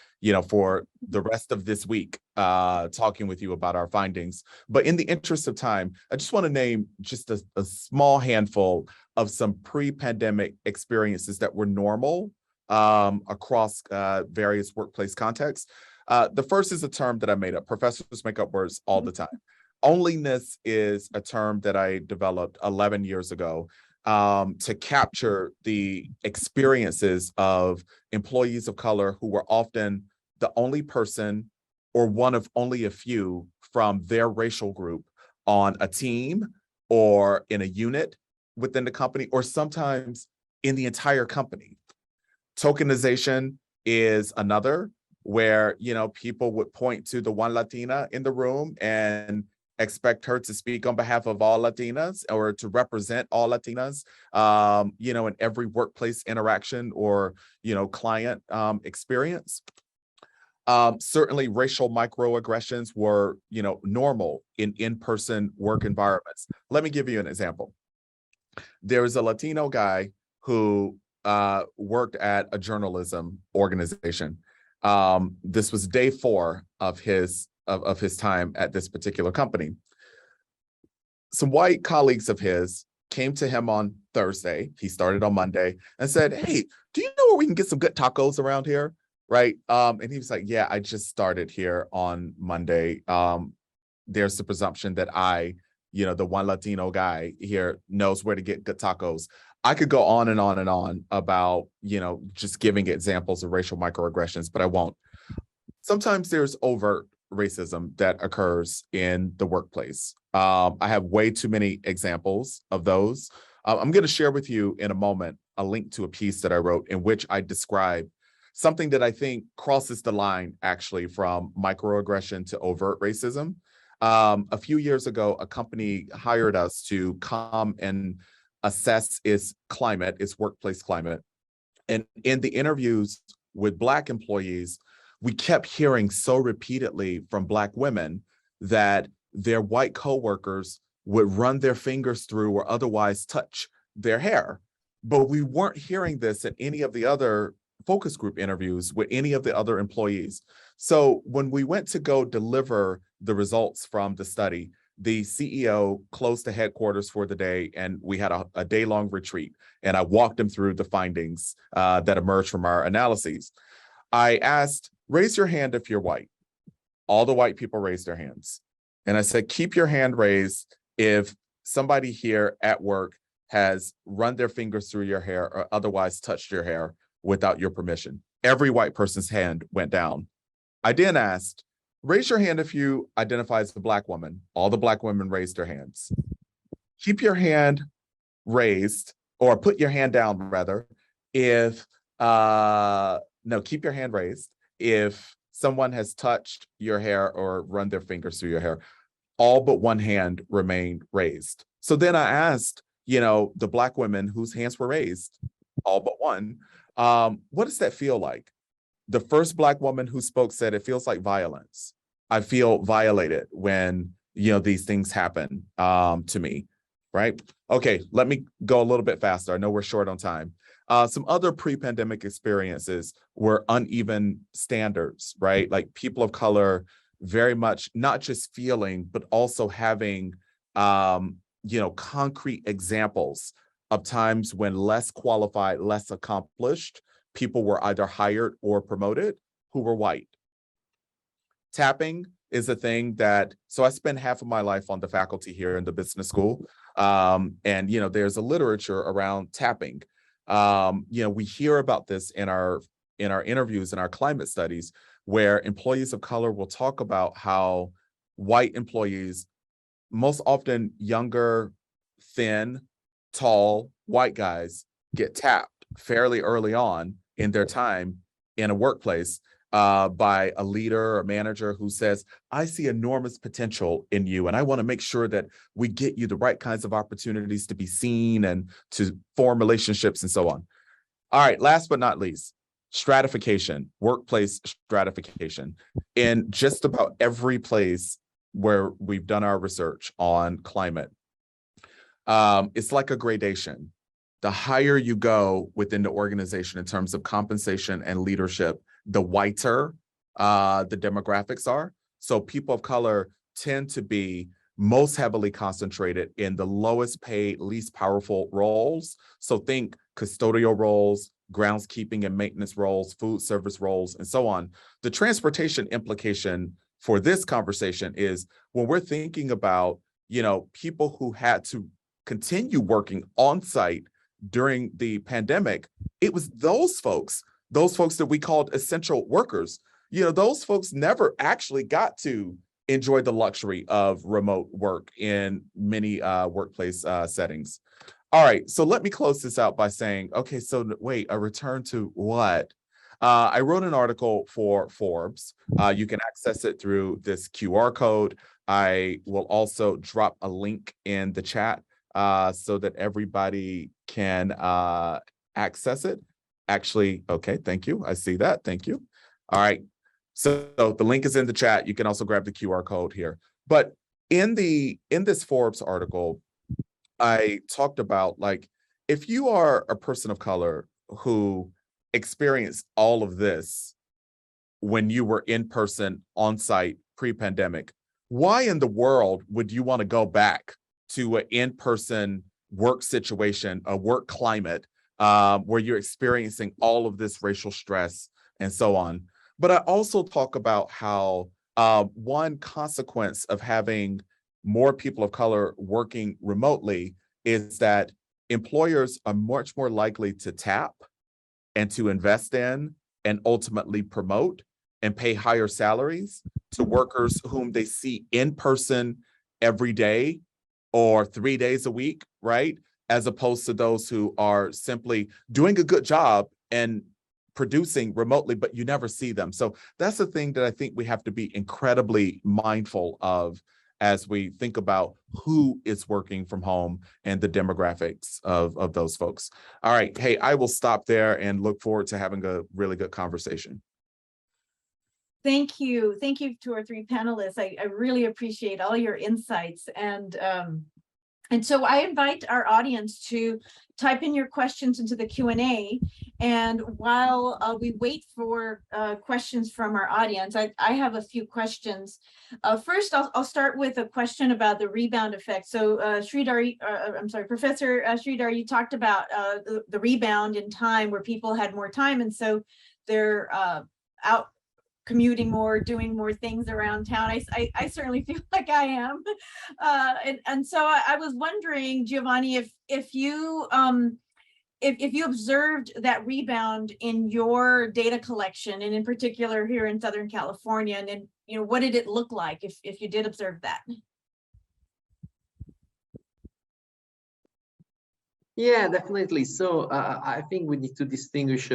for the rest of this week, talking with you about our findings. But in the interest of time, I just want to name just a small handful of some pre-pandemic experiences that were normal across various workplace contexts. The first is a term that I made up. Professors make up words all the time. Onlyness is a term that I developed 11 years ago to capture the experiences of employees of color who were often the only person or one of only a few from their racial group on a team or in a unit within the company, or sometimes in the entire company. Tokenization is another, where people would point to the one Latina in the room and expect her to speak on behalf of all Latinas or to represent all Latinas, in every workplace interaction or, client experience. Certainly racial microaggressions were, normal in in-person work environments. Let me give you an example. There was a Latino guy who worked at a journalism organization. This was day 4 of his time at this particular company. Some white colleagues of his came to him on Thursday. He started on Monday and said, "Hey, do you know where we can get some good tacos around here?" Right? And he was like, "Yeah, I just started here on Monday. There's the presumption that I, the one Latino guy here, knows where to get good tacos." I could go on and on and on about, just giving examples of racial microaggressions, but I won't. Sometimes there's overt racism that occurs in the workplace. I have way too many examples of those. I'm going to share with you in a moment a link to a piece that I wrote in which I describe something that I think crosses the line actually from microaggression to overt racism. A few years ago, a company hired us to come and assess its climate, its workplace climate. And in the interviews with Black employees, we kept hearing so repeatedly from Black women that their white coworkers would run their fingers through or otherwise touch their hair. But we weren't hearing this in any of the other focus group interviews with any of the other employees. So when we went to go deliver the results from the study, the CEO closed the headquarters for the day, and we had a day-long retreat. And I walked them through the findings that emerged from our analyses. I asked, "Raise your hand if you're white." All the white people raised their hands. And I said, "Keep your hand raised if somebody here at work has run their fingers through your hair or otherwise touched your hair without your permission." Every white person's hand went down. I then asked, "Raise your hand if you identify as a Black woman." All the Black women raised their hands. Keep your hand raised, or put your hand down rather, if, keep your hand raised if someone has touched your hair or run their fingers through your hair. All but one hand remained raised. So then I asked, the Black women whose hands were raised, all but one, what does that feel like? The first Black woman who spoke said, "It feels like violence. I feel violated when, these things happen to me." right? Okay, let me go a little bit faster. I know we're short on time. Some other pre-pandemic experiences were uneven standards, right? Like people of color very much not just feeling, but also having, concrete examples of times when less qualified, less accomplished people were either hired or promoted who were white. Tapping is a thing that, so I spend half of my life on the faculty here in the business school. And, there's a literature around tapping. We hear about this in our interviews, in our climate studies, where employees of color will talk about how white employees, most often younger, thin, tall, white guys, get tapped fairly early on in their time in a workplace by a leader or manager who says, I see enormous potential in you, and I want to make sure that we get you the right kinds of opportunities to be seen and to form relationships and so on. All right, last but not least, stratification, workplace stratification. In just about every place where we've done our research on climate, it's like a gradation. The higher you go within the organization in terms of compensation and leadership, the whiter the demographics are. So people of color tend to be most heavily concentrated in the lowest paid, least powerful roles. So think custodial roles, groundskeeping and maintenance roles, food service roles, and so on. The transportation implication for this conversation is when we're thinking about, people who had to continue working on site during the pandemic, it was those folks that we called essential workers. Those folks never actually got to enjoy the luxury of remote work in many workplace settings. All right, so let me close this out by saying, okay, so wait, a return to what? I wrote an article for Forbes. You can access it through this QR code. I will also drop a link in the chat so that everybody can access it. Actually, okay, thank you. I see that. Thank you. All right. So the link is in the chat. You can also grab the QR code here. But in this Forbes article, I talked about, like, if you are a person of color who experienced all of this when you were in person on site pre-pandemic, why in the world would you want to go back to an in-person work situation, a work climate where you're experiencing all of this racial stress and so on? But I also talk about how one consequence of having more people of color working remotely is that employers are much more likely to tap and to invest in and ultimately promote and pay higher salaries to workers whom they see in person every day or 3 days a week, right? As opposed to those who are simply doing a good job and producing remotely, but you never see them. So that's the thing that I think we have to be incredibly mindful of as we think about who is working from home and the demographics of those folks. All right, hey, I will stop there and look forward to having a really good conversation. Thank you. Thank you to our three panelists. I really appreciate all your insights. And so I invite our audience to type in your questions into the Q&A. And while we wait for questions from our audience, I have a few questions. First, I'll start with a question about the rebound effect. So Shreedhar, Professor Shreedhar, you talked about the rebound in time where people had more time. And so they're out commuting more, doing more things around town. I certainly feel like I am. And so I was wondering, Giovanni, if you observed that rebound in your data collection, and in particular here in Southern California, and then, what did it look like if you did observe that? Yeah, definitely. So I think we need to distinguish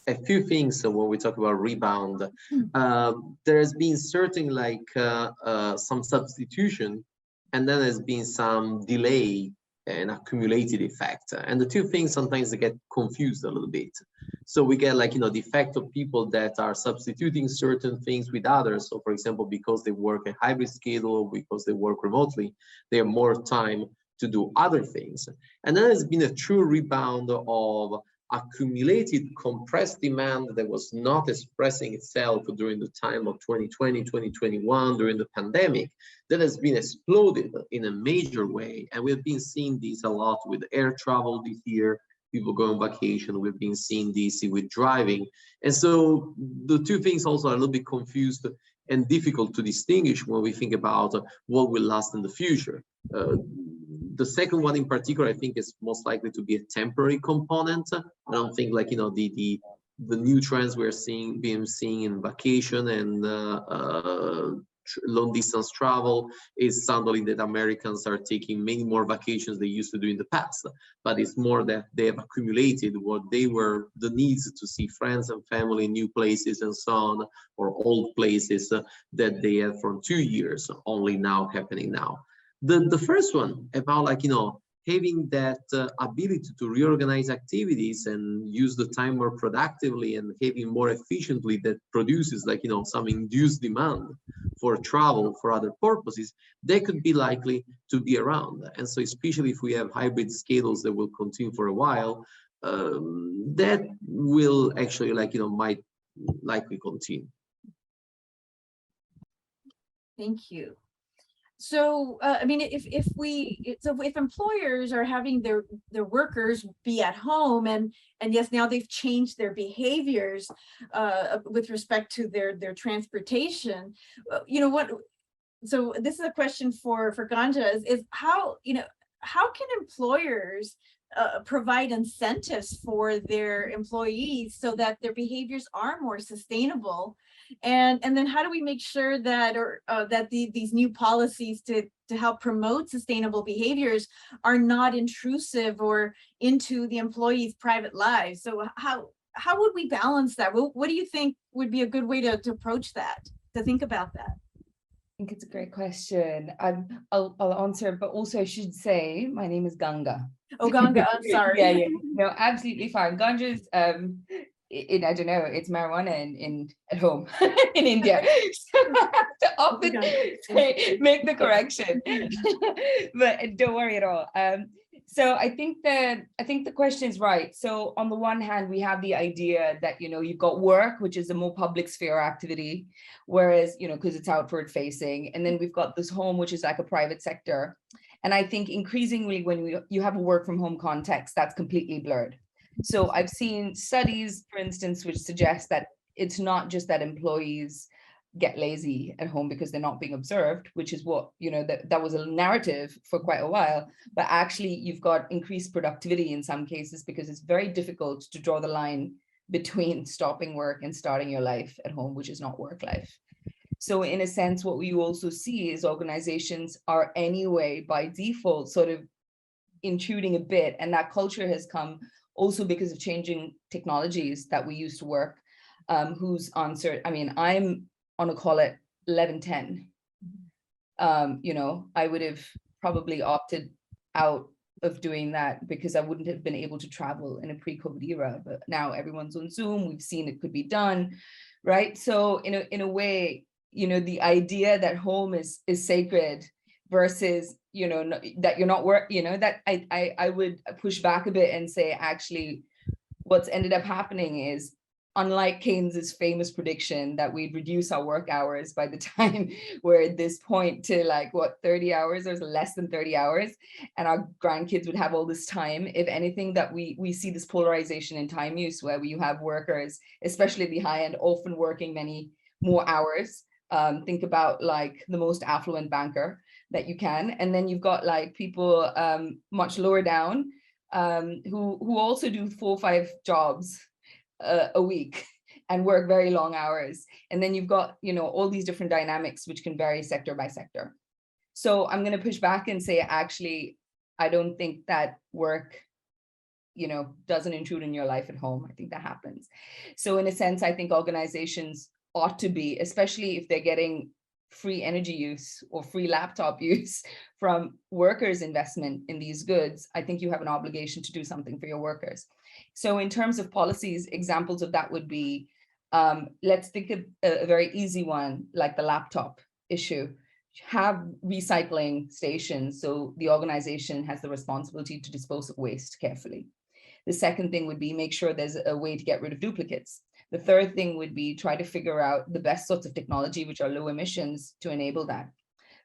a few things when we talk about rebound. There has been certainly some substitution, and then there's been some delay and accumulated effect. And the two things sometimes they get confused a little bit. So we get the effect of people that are substituting certain things with others. So for example, because they work a hybrid schedule, because they work remotely, they have more time to do other things. And then there's been a true rebound of accumulated compressed demand that was not expressing itself during the time of 2020, 2021, during the pandemic, that has been exploded in a major way. And we've been seeing this a lot with air travel this year, people go on vacation. We've been seeing this with driving. And so the two things also are a little bit confused and difficult to distinguish when we think about what will last in the future. The second one in particular, I think, is most likely to be a temporary component. I don't think, like, you know, the new trends we're seeing in vacation and long distance travel is something that Americans are taking many more vacations they used to do in the past. But it's more that they have accumulated what they were the needs to see friends and family in new places and so on, or old places that they had from 2 years only now happening now. The first one about, like, you know, having that ability to reorganize activities and use the time more productively and having more efficiently, that produces, like, you know, some induced demand for travel for other purposes, that could be likely to be around. And so especially if we have hybrid schedules that will continue for a while, that will actually, like, you know, might likely continue. Thank you. So, I mean, if employers are having their workers be at home, and yes, now they've changed their behaviors with respect to their transportation, you know what? So this is a question for Ganga, is how, you know, how can employers provide incentives for their employees so that their behaviors are more sustainable? And then how do we make sure that these new policies to help promote sustainable behaviors are not intrusive or into the employees' private lives? So how would we balance that? What do you think would be a good way to approach that, to think about that? I think it's a great question. I'll answer, but also I should say my name is Ganga. Oh, Ganga, I'm sorry. Yeah, no, absolutely fine. Ganga's I don't know, it's marijuana in at home in India. So I have to often make the correction. But don't worry at all. So I think the question is right. So on the one hand, we have the idea that, you know, you've got work, which is a more public sphere activity, whereas, you know, because it's outward facing, and then we've got this home, which is like a private sector. And I think increasingly when you have a work from home context, that's completely blurred. So I've seen studies, for instance, which suggest that it's not just that employees get lazy at home because they're not being observed, which is what, you know, that was a narrative for quite a while, but actually you've got increased productivity in some cases because it's very difficult to draw the line between stopping work and starting your life at home, which is not work life. So in a sense, what we also see is organizations are anyway by default sort of intruding a bit, and that culture has come also because of changing technologies that we used to work, whose answer, I mean, I'm on a call at 11:10. You know, I would have probably opted out of doing that because I wouldn't have been able to travel in a pre-COVID era, but now everyone's on Zoom, we've seen it could be done, right? So in a way, you know, the idea that home is sacred versus, you know, that you're not work, you know, that I would push back a bit and say, actually, what's ended up happening is, unlike Keynes's famous prediction that we'd reduce our work hours by the time we're at this point to like, what, 30 hours or less than 30 hours, and our grandkids would have all this time. If anything, that we see this polarization in time use where you have workers, especially the high end, often working many more hours. Think about like the most affluent banker that you can. And then you've got like people much lower down who also do 4 or 5 jobs a week and work very long hours. And then you've got, you know, all these different dynamics which can vary sector by sector. So I'm going to push back and say, actually, I don't think that work, you know, doesn't intrude in your life at home. I think that happens. So in a sense, I think organizations ought to be, especially if they're getting free energy use or free laptop use from workers' investment in these goods, I think you have an obligation to do something for your workers. So in terms of policies, examples of that would be, let's think of a very easy one, like the laptop issue. have recycling stations, so the organization has the responsibility to dispose of waste carefully. The second thing would be make sure there's a way to get rid of duplicates. The third thing would be try to figure out the best sorts of technology, which are low emissions, to enable that,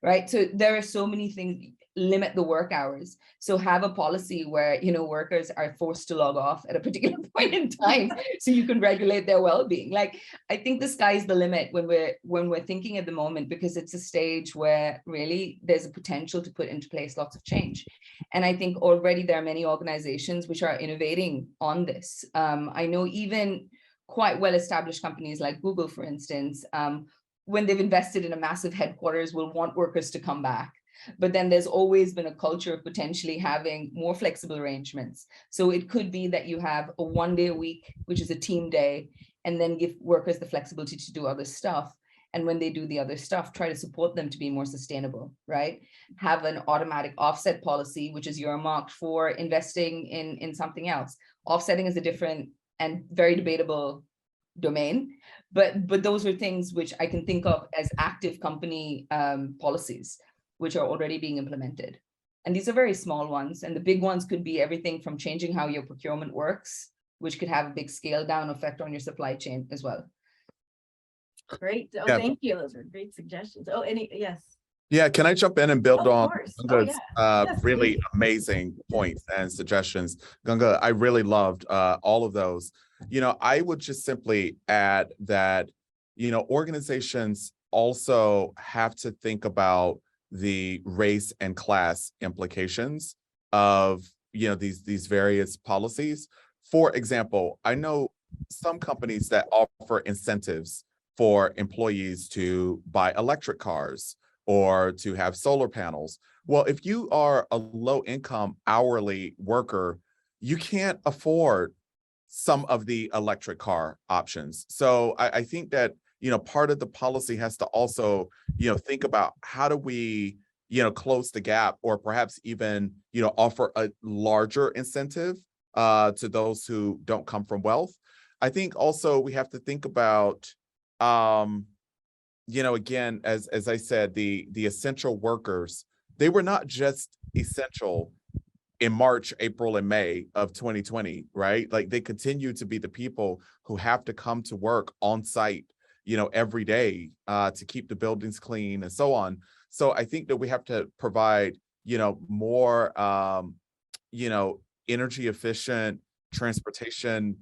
right? So there are so many things. Limit the work hours. So have a policy where, you know, workers are forced to log off at a particular point in time so you can regulate their well-being. Like, I think the sky's the limit when we're thinking at the moment, because it's a stage where really there's a potential to put into place lots of change. And I think already there are many organizations which are innovating on this. I know even quite well-established companies like Google, for instance, when they've invested in a massive headquarters, will want workers to come back. But then there's always been a culture of potentially having more flexible arrangements. So it could be that you have a 1 day a week, which is a team day, and then give workers the flexibility to do other stuff. And when they do the other stuff, try to support them to be more sustainable, right? Have an automatic offset policy, which is earmarked for investing in something else. Offsetting is a different and very debatable domain, but those are things which I can think of as active company policies, which are already being implemented. And these are very small ones. And the big ones could be everything from changing how your procurement works, which could have a big scale down effect on your supply chain as well. Great. Oh, Yeah. thank you. Those are great suggestions. Oh, yes. Yeah, can I jump in and build Of on course. Oh, Ganga's Yes, really please. amazing points and suggestions? Ganga, I really loved all of those. You know, I would just simply add that, you know, organizations also have to think about the race and class implications of, you know, these various policies. For example, I know some companies that offer incentives for employees to buy electric cars or to have solar panels. Well, if you are a low income hourly worker, you can't afford some of the electric car options. So I think that, you know, part of the policy has to also, you know, think about how do we, you know, close the gap, or perhaps even, you know, offer a larger incentive to those who don't come from wealth. I think also we have to think about, you know, again, as I said, the essential workers, they were not just essential in March, April, and May of 2020, right? Like, they continue to be the people who have to come to work on site, you know, every day to keep the buildings clean and so on. So I think that we have to provide, you know, more, you know, energy efficient transportation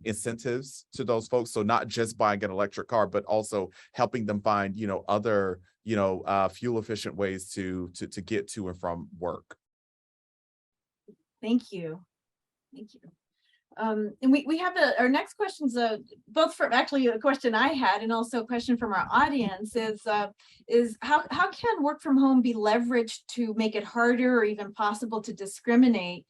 incentives to those folks. So not just buying an electric car, but also helping them find, you know, other, you know, fuel efficient ways to get to and from work. Thank you. Thank you. And we have our next questions, both from actually a question I had and also a question from our audience is how can work from home be leveraged to make it harder or even possible to discriminate?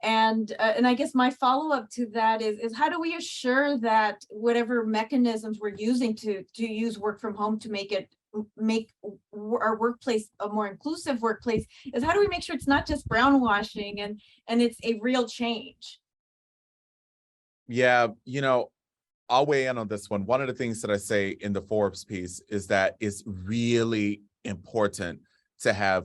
And I guess my follow-up to that is how do we assure that whatever mechanisms we're using to use work from home to make our workplace a more inclusive workplace, is how do we make sure it's not just brownwashing and it's a real change? Yeah, you know, I'll weigh in on this one. One of the things that I say in the Forbes piece is that it's really important to have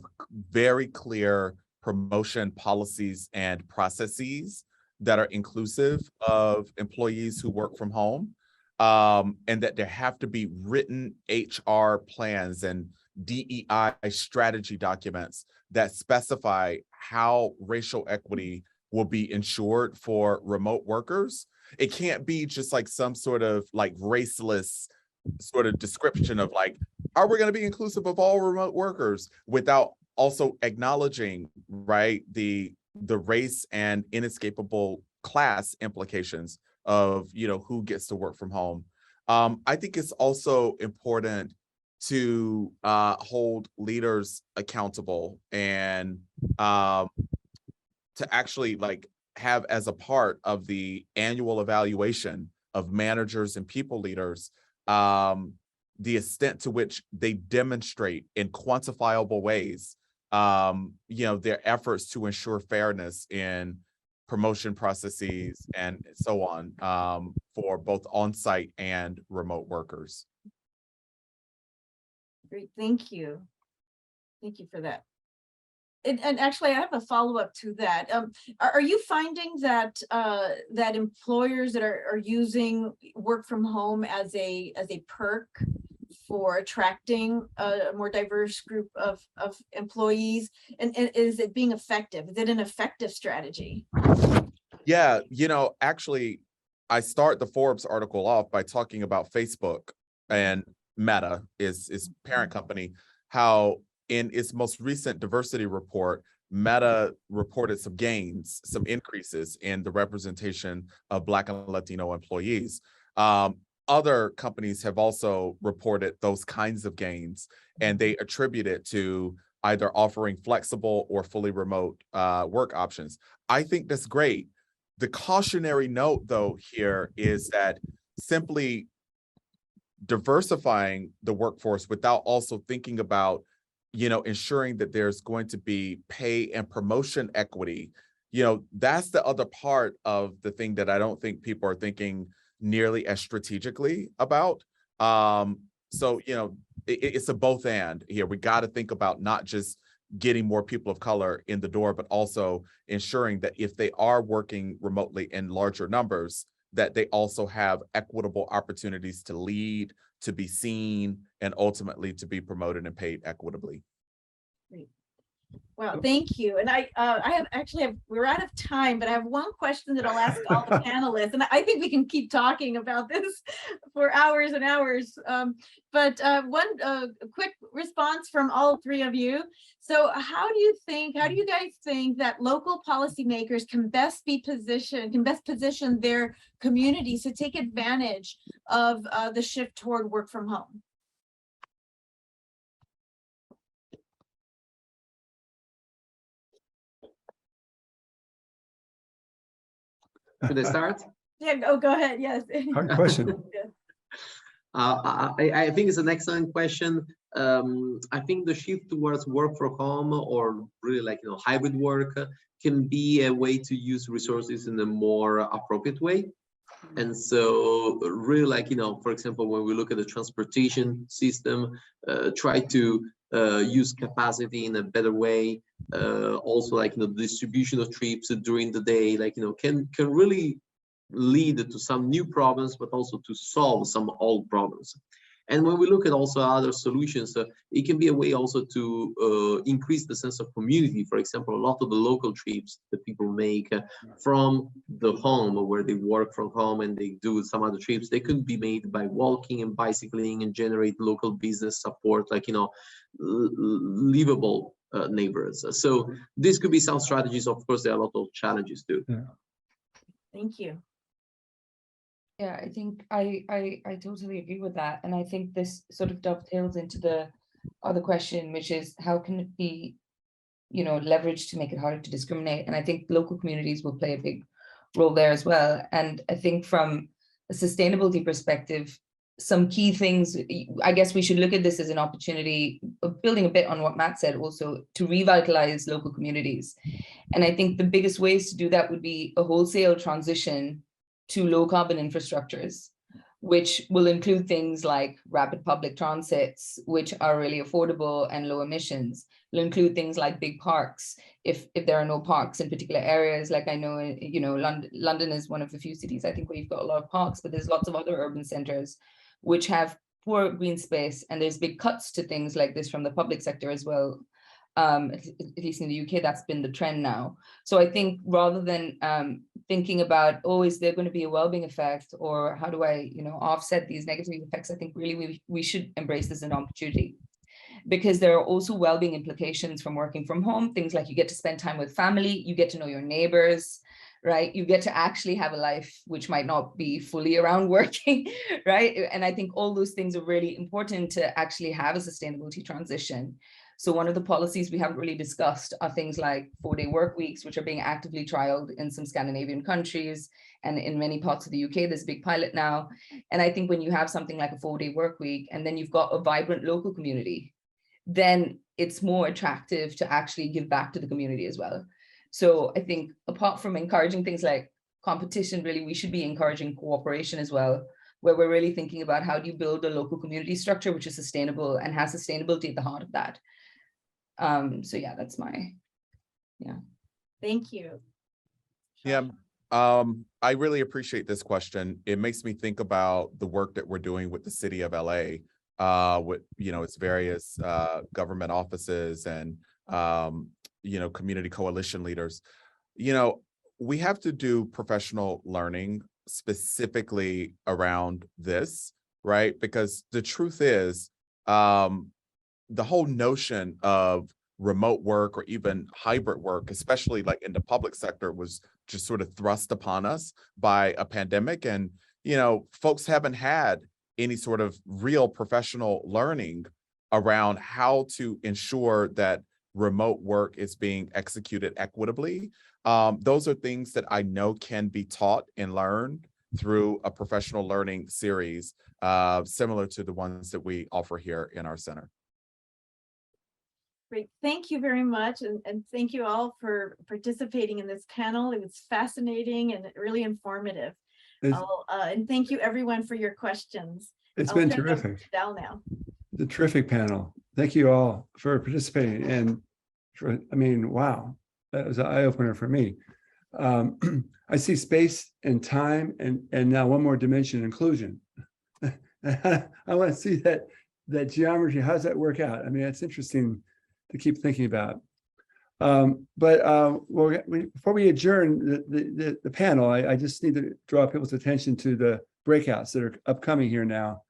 very clear promotion policies and processes that are inclusive of employees who work from home, and that there have to be written HR plans and DEI strategy documents that specify how racial equity will be ensured for remote workers. It can't be just like some sort of like raceless sort of description of like, are we going to be inclusive of all remote workers, without also acknowledging, right, the race and inescapable class implications of, you know, who gets to work from home. I think it's also important to hold leaders accountable and to actually like have as a part of the annual evaluation of managers and people leaders, the extent to which they demonstrate in quantifiable ways, you know, their efforts to ensure fairness in promotion processes and so on, for both on-site and remote workers. Great, thank you. Thank you for that. And actually, I have a follow-up to that. Are you finding that that employers that are using work from home as a perk for attracting a more diverse group of employees? And is it being effective? Is it an effective strategy? Yeah, actually, I start the Forbes article off by talking about Facebook and Meta is parent company, how in its most recent diversity report, Meta reported some gains, some increases in the representation of Black and Latino employees. Other companies have also reported those kinds of gains, and they attribute it to either offering flexible or fully remote work options. I think that's great. The cautionary note, though, here is that simply diversifying the workforce without also thinking about ensuring that there's going to be pay and promotion equity, that's the other part of the thing that I don't think people are thinking nearly as strategically about. So, it's a both and here. We got to think about not just getting more people of color in the door, but also ensuring that if they are working remotely in larger numbers, that they also have equitable opportunities to lead, to be seen, and ultimately to be promoted and paid equitably. Great. Well, thank you. And we're out of time, but I have one question that I'll ask all the panelists, and I think we can keep talking about this for hours and hours. But one quick response from all three of you. So how do you guys think that local policymakers can best position their communities to take advantage of the shift toward work from home? Should I start? Yeah, go ahead. Yes. Hard question. I think it's an excellent question. I think the shift towards work from home, or really hybrid work, can be a way to use resources in a more appropriate way. And so really for example, when we look at the transportation system, try to use capacity in a better way. Also the distribution of trips during the day, can really lead to some new problems, but also to solve some old problems. And when we look at also other solutions, it can be a way also to increase the sense of community. For example, a lot of the local trips that people make from the home, where they work from home and they do some other trips, they could be made by walking and bicycling and generate local business support, livable neighborhoods. So this could be some strategies. Of course, there are a lot of challenges too. Yeah. Thank you. Yeah, I think I totally agree with that. And I think this sort of dovetails into the other question, which is how can it be, leveraged to make it harder to discriminate? And I think local communities will play a big role there as well. And I think from a sustainability perspective, some key things, I guess we should look at this as an opportunity, building a bit on what Matt said, also to revitalize local communities. And I think the biggest ways to do that would be a wholesale transition to low carbon infrastructures, which will include things like rapid public transits, which are really affordable and low emissions. It'll include things like big parks, if there are no parks in particular areas. Like I know, London is one of the few cities, I think, where you've got a lot of parks, but there's lots of other urban centers which have poor green space, and there's big cuts to things like this from the public sector as well. At least in the UK, that's been the trend now. So I think rather than thinking about, is there going to be a well-being effect, or how do I, offset these negative effects, I think really we should embrace this as an opportunity, because there are also well-being implications from working from home. Things like you get to spend time with family, you get to know your neighbors, right? You get to actually have a life which might not be fully around working, right? And I think all those things are really important to actually have a sustainability transition. So one of the policies we haven't really discussed are things like 4-day work weeks, which are being actively trialed in some Scandinavian countries, and in many parts of the UK, there's a big pilot now. And I think when you have something like a 4-day work week, and then you've got a vibrant local community, then it's more attractive to actually give back to the community as well. So I think apart from encouraging things like competition, really, we should be encouraging cooperation as well, where we're really thinking about how do you build a local community structure which is sustainable and has sustainability at the heart of that. So yeah, that's my, yeah. Thank you. Yeah. I really appreciate this question. It makes me think about the work that we're doing with the city of LA, with, you know, its various government offices and, you know, community coalition leaders. You know, we have to do professional learning specifically around this, right? Because the truth is, the whole notion of remote work or even hybrid work, especially like in the public sector, was just sort of thrust upon us by a pandemic. And, you know, folks haven't had any sort of real professional learning around how to ensure that remote work is being executed equitably. Those are things that I know can be taught and learned through a professional learning series, similar to the ones that we offer here in our center. Great, thank you very much, and thank you all for participating in this panel. It was fascinating and really informative. And thank you everyone for your questions. It's I'll been turn it over terrific. to Dal now. The terrific panel. Thank you all for participating. And for, I mean, wow, that was an eye opener for me. I see space and time and now one more dimension, inclusion. I want to see that geometry. How does that work out? I mean, it's interesting to keep thinking about. Well, before we adjourn the panel, I just need to draw people's attention to the breakouts that are upcoming here now.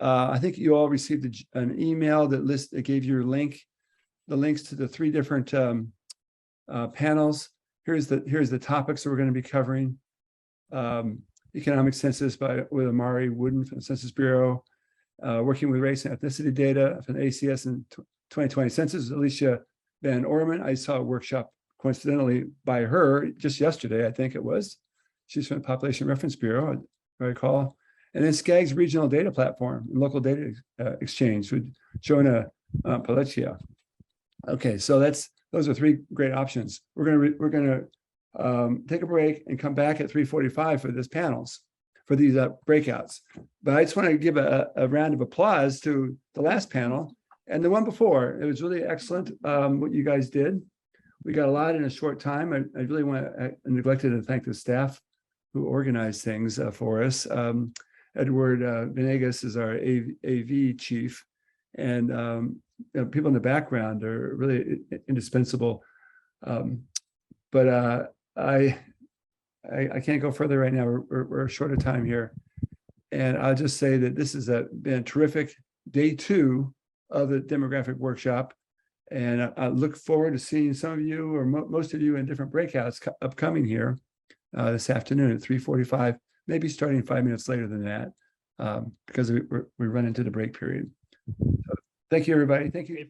I think you all received an email that gave you the links to the 3 different panels. Here's the topics that we're going to be covering. Economic census with Amari Wooden from the Census Bureau, working with race and ethnicity data from the ACS and 2020 census. Alicia Van Orman, I saw a workshop coincidentally by her just yesterday, I think it was. She's from the Population Reference Bureau, I recall. And then SCAG's regional data platform and local data exchange with Jonah Palecia. Okay, so those are 3 great options. We're gonna take a break and come back at 3:45 for these breakouts. But I just want to give a round of applause to the last panel and the one before. It was really excellent what you guys did. We got a lot in a short time. I really neglected to thank the staff who organized things for us. Edward Venegas is our AV chief, and you know, people in the background are really indispensable. But I can't go further right now. We're short of time here, and I'll just say that this has been a terrific day 2 of the demographic workshop, and I look forward to seeing some of you or most of you in different breakouts upcoming here this afternoon at 3:45, maybe starting 5 minutes later than that, because we run into the break period. So, thank you, everybody. Thank you.